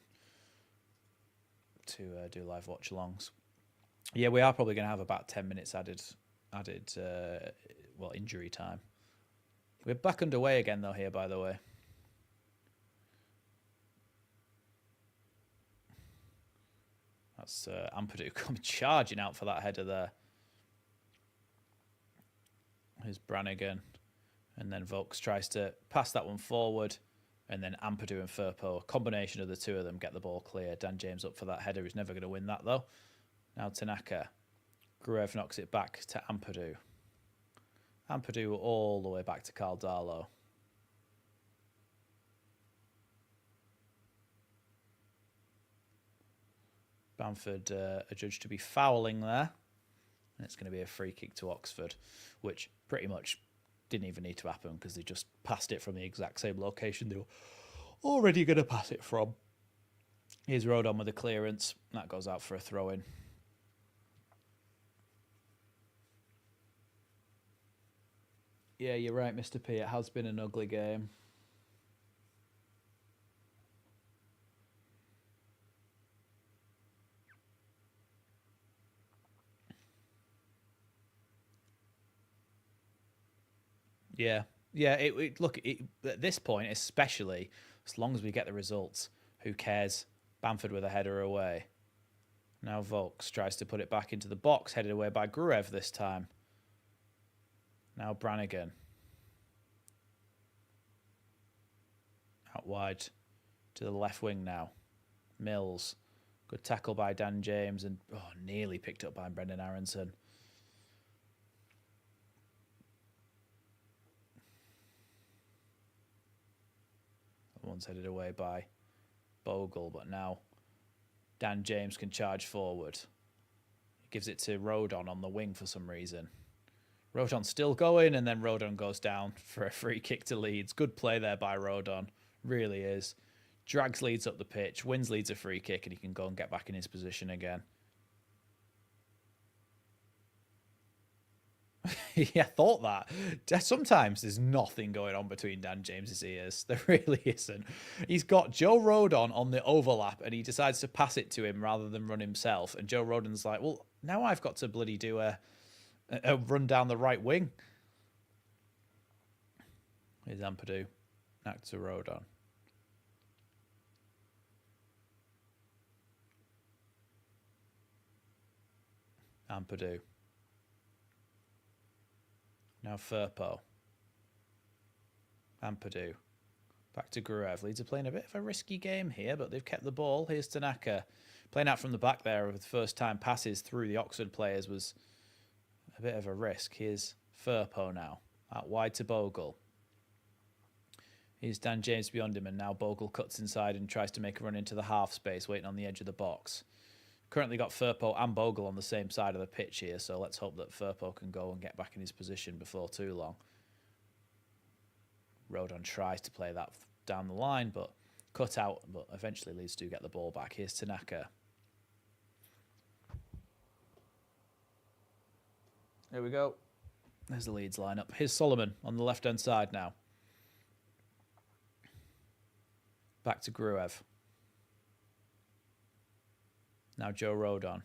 to do live watch alongs. Yeah, we are probably going to have about 10 minutes added injury time. We're back underway again though here, by the way. That's Ampadu coming charging out for that header there. Here's Brannigan. And then Vokes tries to pass that one forward. And then Ampadu and Firpo, a combination of the two of them, get the ball clear. Dan James up for that header. He's never going to win that, though. Now Tanaka. Gruev knocks it back to Ampadu. Ampadu all the way back to Carl Darlow. Bamford adjudged to be fouling there. And it's going to be a free kick to Oxford, which pretty much didn't even need to happen because they just passed it from the exact same location they were already going to pass it from. Here's Rodon with a clearance. That goes out for a throw-in. Yeah, you're right, Mr. P. It has been an ugly game. Yeah. Yeah, at this point, especially, as long as we get the results, who cares? Bamford with a header away. Now Vokes tries to put it back into the box, headed away by Gruev this time. Now Brannigan. Out wide to the left wing now. Mills. Good tackle by Dan James and nearly picked up by Brendan Aronson. One's headed away by Bogle, but now Dan James can charge forward. He gives it to Rodon on the wing for some reason. Rodon's still going, and then Rodon goes down for a free kick to Leeds. Good play there by Rodon. Really is. Drags Leeds up the pitch, wins Leeds a free kick, and he can go and get back in his position again. Yeah, thought that. Sometimes there's nothing going on between Dan James's ears. There really isn't. He's got Joe Rodon on the overlap and he decides to pass it to him rather than run himself. And Joe Rodon's like, well, now I've got to bloody do a run down the right wing. Here's Ampadu. Back to Rodon. Ampadu. Now Firpo. Ampadu. Back to Gruev. Leeds are playing a bit of a risky game here, but they've kept the ball. Here's Tanaka. Playing out from the back there with first time passes through the Oxford players was a bit of a risk. Here's Firpo now. Out wide to Bogle. Here's Dan James beyond him, and now Bogle cuts inside and tries to make a run into the half space, waiting on the edge of the box. Currently got Firpo and Bogle on the same side of the pitch here, so let's hope that Firpo can go and get back in his position before too long. Rodon tries to play that down the line, but cut out, but eventually Leeds do get the ball back. Here's Tanaka. There we go. There's the Leeds lineup. Here's Solomon on the left-hand side now. Back to Gruev. Now Joe Rodon.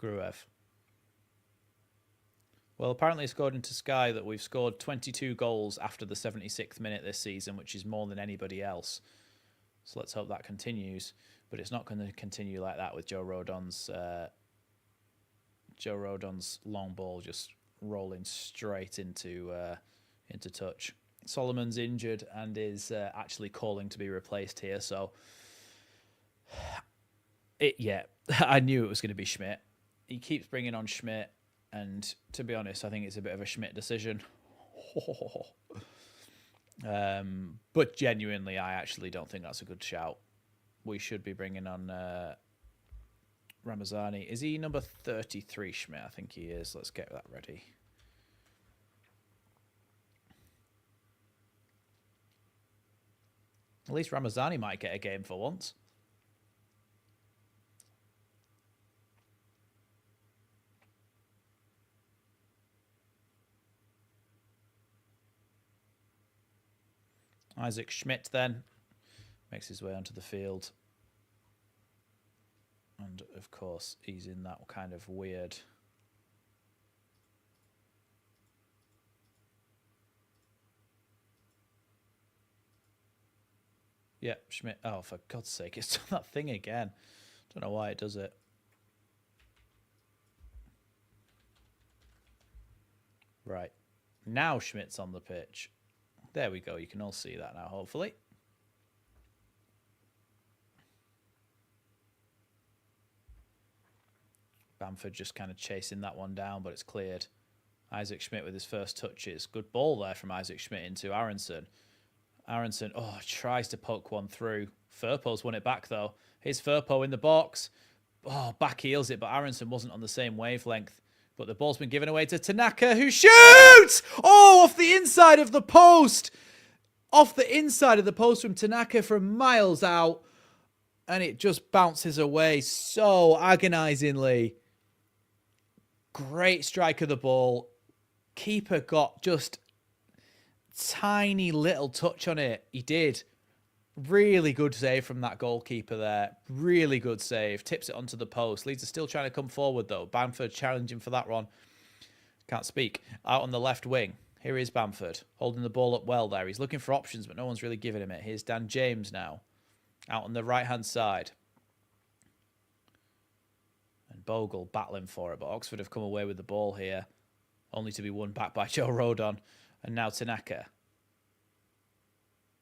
Gruev. Well, apparently it's according to Sky that we've scored 22 goals after the 76th minute this season, which is more than anybody else. So let's hope that continues. But it's not going to continue like that with Joe Rodon's long ball just rolling straight into touch. Solomon's injured and is actually calling to be replaced here. So, I knew it was going to be Schmidt. He keeps bringing on Schmidt, and to be honest, I think it's a bit of a Schmidt decision. But genuinely, I actually don't think that's a good shout. We should be bringing on Ramazani. Is he number 33, Schmidt? I think he is. Let's get that ready. At least Ramazani might get a game for once. Isaac Schmidt then makes his way onto the field. And, of course, he's in that kind of weird... Yeah, Schmidt. Oh, for God's sake, it's done that thing again. Don't know why it does it. Right. Now Schmidt's on the pitch. There we go. You can all see that now, hopefully. Bamford just kind of chasing that one down, but it's cleared. Isaac Schmidt with his first touches. Good ball there from Isaac Schmidt into Aronson. Aronson, tries to poke one through. Firpo's won it back, though. Here's Firpo in the box. Back heels it, but Aronson wasn't on the same wavelength. But the ball's been given away to Tanaka, who shoots! Off the inside of the post! Off the inside of the post from Tanaka from miles out. And it just bounces away so agonizingly. Great strike of the ball. Keeper got just tiny little touch on it. He did. Really good save from that goalkeeper there. Really good save. Tips it onto the post. Leeds are still trying to come forward, though. Bamford challenging for that one. Can't speak. Out on the left wing. Here is Bamford. Holding the ball up well there. He's looking for options, but no one's really giving him it. Here's Dan James now. Out on the right-hand side. And Bogle battling for it, but Oxford have come away with the ball here. Only to be won back by Joe Rodon. And now Tanaka.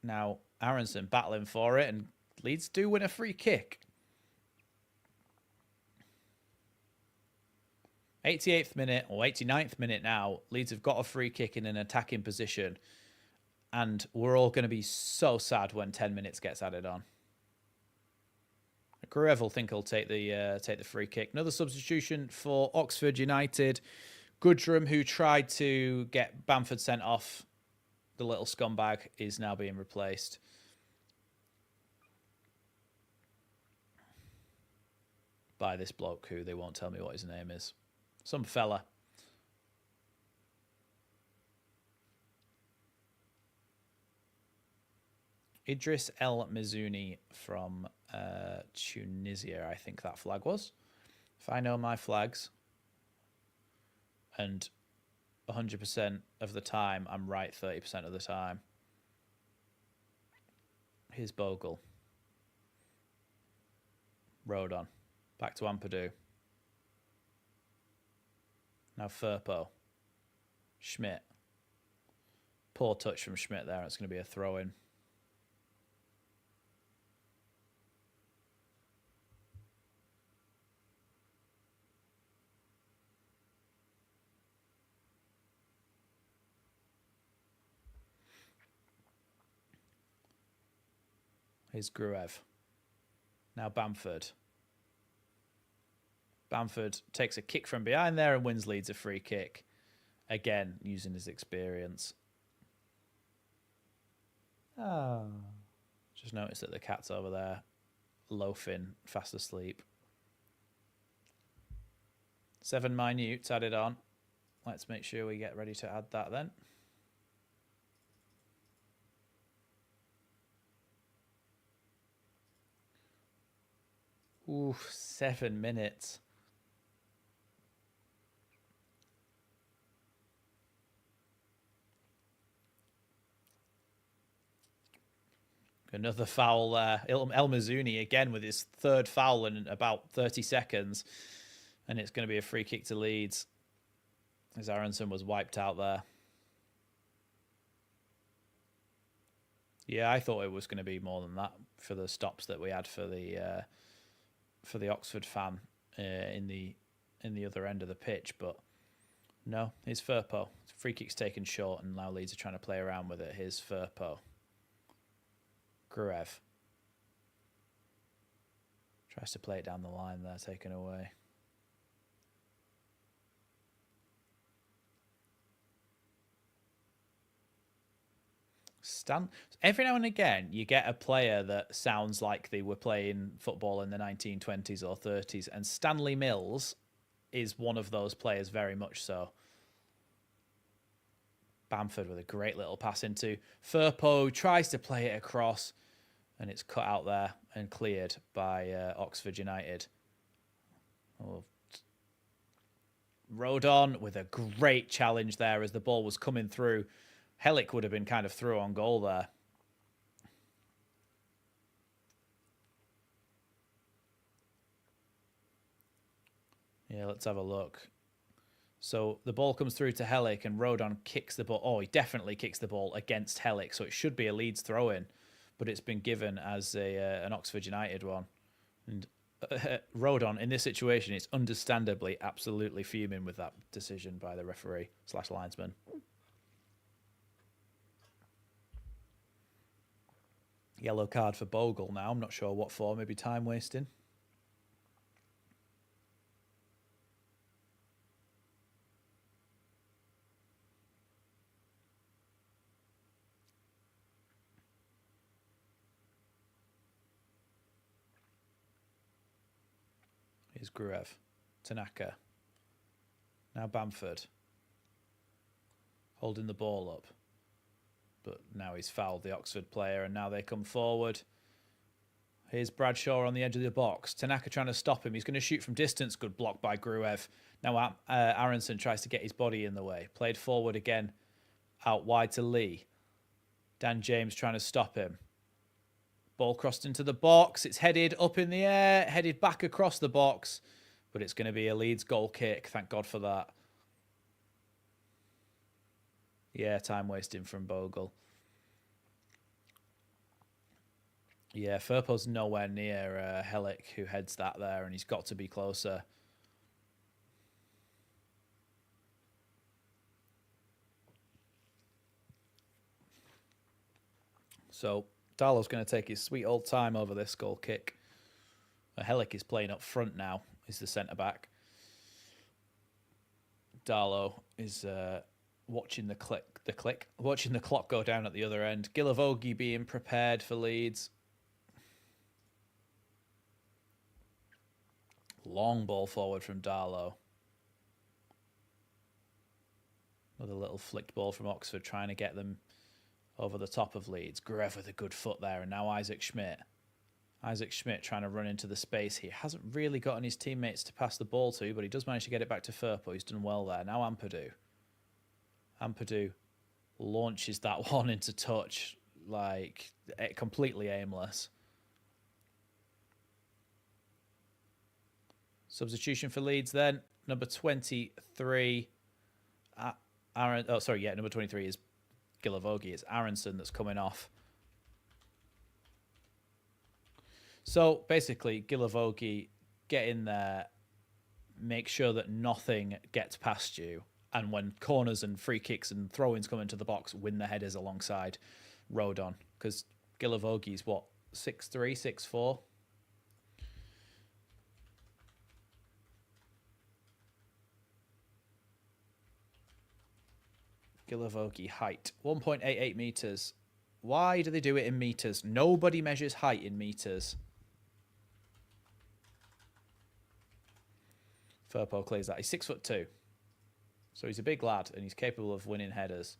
Now Aronson battling for it, and Leeds do win a free kick. 88th minute, or 89th minute now, Leeds have got a free kick in an attacking position, and we're all going to be so sad when 10 minutes gets added on. Gruev will think he'll take the free kick. Another substitution for Oxford United. Goodrum, who tried to get Bamford sent off, the little scumbag, is now being replaced. by this bloke who they won't tell me what his name is. Some fella. Idris El Mizouni from Tunisia, I think that flag was. If I know my flags, and 100% of the time I'm right 30% of the time. Here's Bogle. Rodon. Back to Ampadu. Now Firpo. Schmidt. Poor touch from Schmidt there. It's going to be a throw-in. Here's Gruev. Now Bamford. Bamford takes a kick from behind there and wins Leeds a free kick. Again, using his experience. Oh. Just noticed that the cat's over there loafing, fast asleep. 7 minutes added on. Let's make sure we get ready to add that then. Ooh, 7 minutes. Another foul there. El Mizouni again with his third foul in about 30 seconds. And it's going to be a free kick to Leeds. As Aronson was wiped out there. Yeah, I thought it was going to be more than that for the stops that we had for the Oxford fan in the other end of the pitch, but no, here's Firpo. Free kick's taken short, and now Leeds are trying to play around with it. Here's Firpo. Gruev tries to play it down the line there, taken away. Every now and again, you get a player that sounds like they were playing football in the 1920s or 30s, and Stanley Mills is one of those players, very much so. Bamford with a great little pass into Firpo, tries to play it across, and it's cut out there and cleared by Oxford United. Oh. Rodon with a great challenge there as the ball was coming through. Hellick would have been kind of through on goal there. Yeah, let's have a look. So the ball comes through to Hellick and Rodon kicks the ball. Oh, he definitely kicks the ball against Hellick, so it should be a Leeds throw-in, but it's been given as an Oxford United one. And Rodon, in this situation, is understandably absolutely fuming with that decision by the referee / linesman. Yellow card for Bogle now. I'm not sure what for. Maybe time wasting. Here's Gruev. Tanaka. Now Bamford. Holding the ball up. But now he's fouled the Oxford player, and now they come forward. Here's Bradshaw on the edge of the box. Tanaka trying to stop him. He's going to shoot from distance. Good block by Gruev. Now Aronson tries to get his body in the way. Played forward again. Out wide to Lee. Dan James trying to stop him. Ball crossed into the box. It's headed up in the air. Headed back across the box. But it's going to be a Leeds goal kick. Thank God for that. Yeah, time wasting from Bogle. Yeah, Firpo's nowhere near Hellick, who heads that there, and he's got to be closer. So Darlow's going to take his sweet old time over this goal kick. Hellick is playing up front now, is the centre-back. Darlow is watching watching the clock go down at the other end. Gilavogi being prepared for Leeds. Long ball forward from Darlow. Another little flicked ball from Oxford, trying to get them over the top of Leeds. Grev with a good foot there, and now Isaac Schmidt. Isaac Schmidt trying to run into the space here. Hasn't really gotten his teammates to pass the ball to, but he does manage to get it back to Firpo. He's done well there. Now Ampadu. Ampadu launches that one into touch, like completely aimless. Substitution for Leeds then. Number 23. Number 23 is Gilavogi. It's Aronson that's coming off. So basically, Gilavogi, get in there, make sure that nothing gets past you, and when corners and free kicks and throw-ins come into the box, win the headers alongside Rodon. Because Gilavogi's what, 6'3", 6'4"? Gilavogi height, 1.88 meters. Why do they do it in meters? Nobody measures height in meters. Firpo clears that. He's 6'2". So he's a big lad and he's capable of winning headers.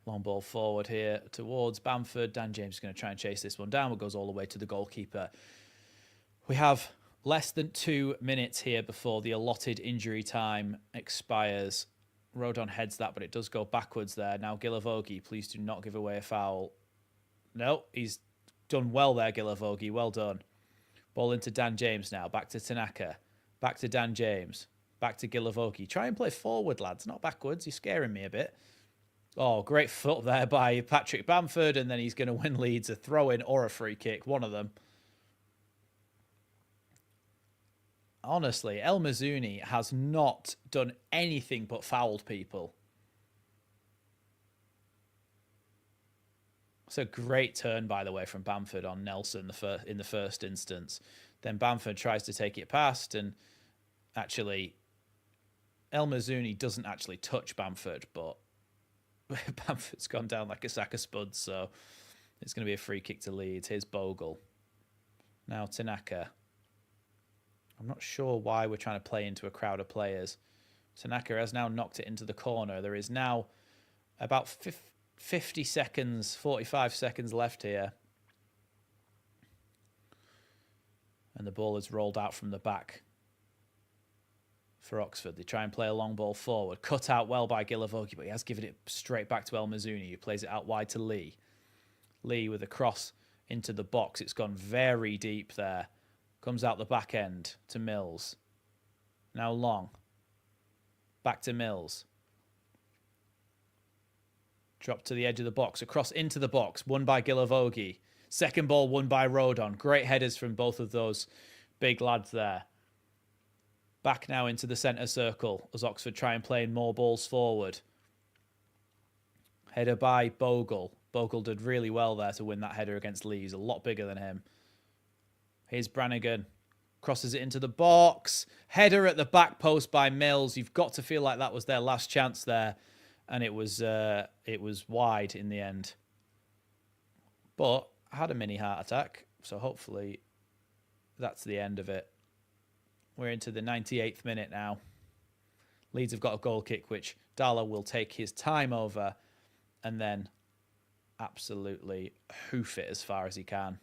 Long ball forward here towards Bamford. Dan James is going to try and chase this one down, but goes all the way to the goalkeeper. We have less than 2 minutes here before the allotted injury time expires. Rodon heads that, but it does go backwards there. Now Gilavogi, please do not give away a foul. No, he's done well there, Gilavogi. Well done. Ball into Dan James now. Back to Tanaka. Back to Dan James. Back to Gilavogi. Try and play forward, lads, not backwards. You're scaring me a bit. Oh, great foot there by Patrick Bamford, and then he's going to win Leeds a throw-in or a free kick, one of them. Honestly, El Mazouni has not done anything but fouled people. It's a great turn, by the way, from Bamford on Nelson in the first instance. Then Bamford tries to take it past, and actually, El Mazouni doesn't actually touch Bamford, but Bamford's gone down like a sack of spuds, so it's going to be a free kick to Leeds. Here's Bogle. Now Tanaka. I'm not sure why we're trying to play into a crowd of players. Tanaka has now knocked it into the corner. There is now about 50 seconds, 45 seconds left here. And the ball is rolled out from the back for Oxford. They try and play a long ball forward. Cut out well by Gilavogi, but he has given it straight back to El Mazouni, who plays it out wide to Lee. Lee with a cross into the box. It's gone very deep there. Comes out the back end to Mills. Now Long. Back to Mills. Drop to the edge of the box. Across into the box. Won by Gilavogi. Second ball won by Rodon. Great headers from both of those big lads there. Back now into the centre circle as Oxford try and play more balls forward. Header by Bogle. Bogle did really well there to win that header against Lee. He's a lot bigger than him. Here's Brannigan. Crosses it into the box. Header at the back post by Mills. You've got to feel like that was their last chance there. And it was wide in the end. But I had a mini heart attack. So hopefully that's the end of it. We're into the 98th minute now. Leeds have got a goal kick, which Darlow will take his time over and then absolutely hoof it as far as he can.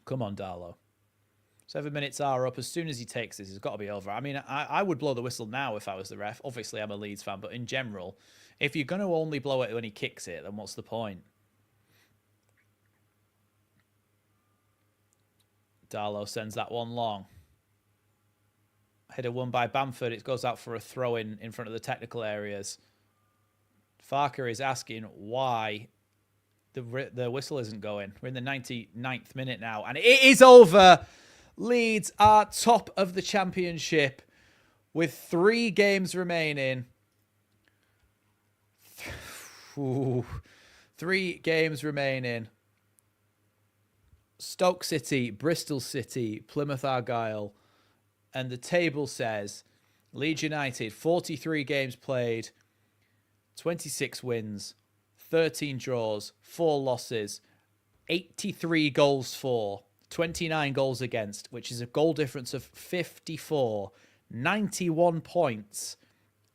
Come on, Darlow. 7 minutes are up. As soon as he takes this, it's got to be over. I mean, I would blow the whistle now if I was the ref. Obviously, I'm a Leeds fan, but in general, if you're going to only blow it when he kicks it, then what's the point? Darlow sends that one long. Header won by Bamford. It goes out for a throw-in in front of the technical areas. Farker is asking why the whistle isn't going. We're in the 99th minute now, and it is over. Leeds are top of the championship with 3 games remaining. 3 games remaining. Stoke City, Bristol City, Plymouth Argyle. And the table says Leeds United, 43 games played, 26 wins, 13 draws, 4 losses, 83 goals for, 29 goals against, which is a goal difference of 54, 91 points,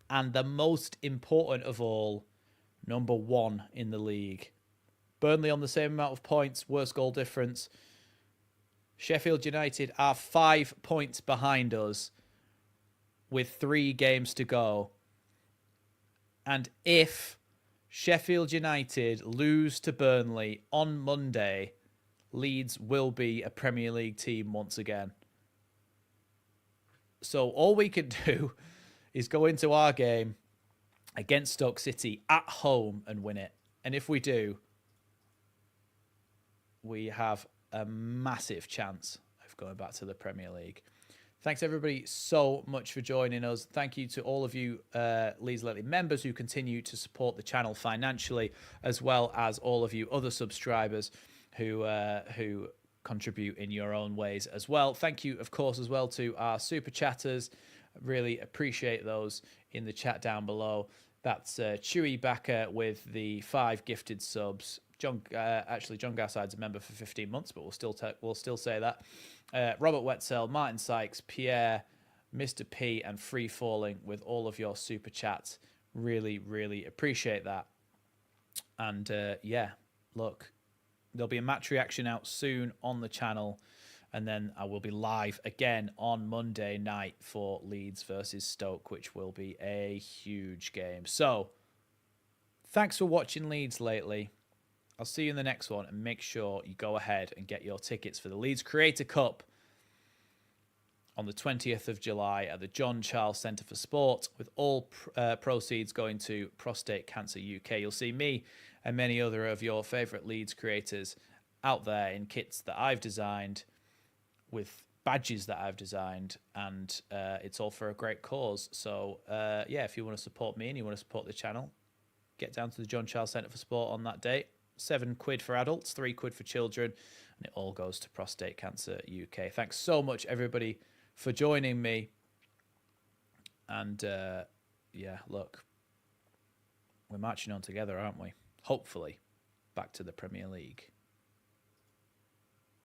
and the most important of all, number 1 in the league. Burnley on the same amount of points, worst goal difference. Sheffield United are 5 points behind us with 3 games to go. And if Sheffield United lose to Burnley on Monday, Leeds will be a Premier League team once again. So all we can do is go into our game against Stoke City at home and win it. And if we do, we have a massive chance of going back to the Premier League. Thanks, everybody, so much for joining us. Thank you to all of you Leeds Lately members who continue to support the channel financially, as well as all of you other subscribers who contribute in your own ways as well. Thank you, of course, as well to our super chatters. Really appreciate those in the chat down below. That's Chewy Backer with the 5 gifted subs. John Gasside's a member for 15 months, but we'll still say that. Robert Wetzel, Martin Sykes, Pierre, Mr. P, and Free Falling with all of your super chats. Really, really appreciate that. And yeah, look, there'll be a match reaction out soon on the channel, and then I will be live again on Monday night for Leeds versus Stoke, which will be a huge game. So, thanks for watching Leeds Lately. I'll see you in the next one, and make sure you go ahead and get your tickets for the Leeds Creator Cup on the 20th of July at the John Charles Centre for Sport, with all proceeds going to Prostate Cancer UK. You'll see me and many other of your favourite Leeds creators out there in kits that I've designed, with badges that I've designed, and it's all for a great cause. So, yeah, if you want to support me and you want to support the channel, get down to the John Charles Centre for Sport on that date. £7 for adults, £3 for children, and it all goes to Prostate Cancer UK. Thanks so much, everybody, for joining me. And yeah, look, we're marching on together, aren't we? Hopefully, back to the Premier League.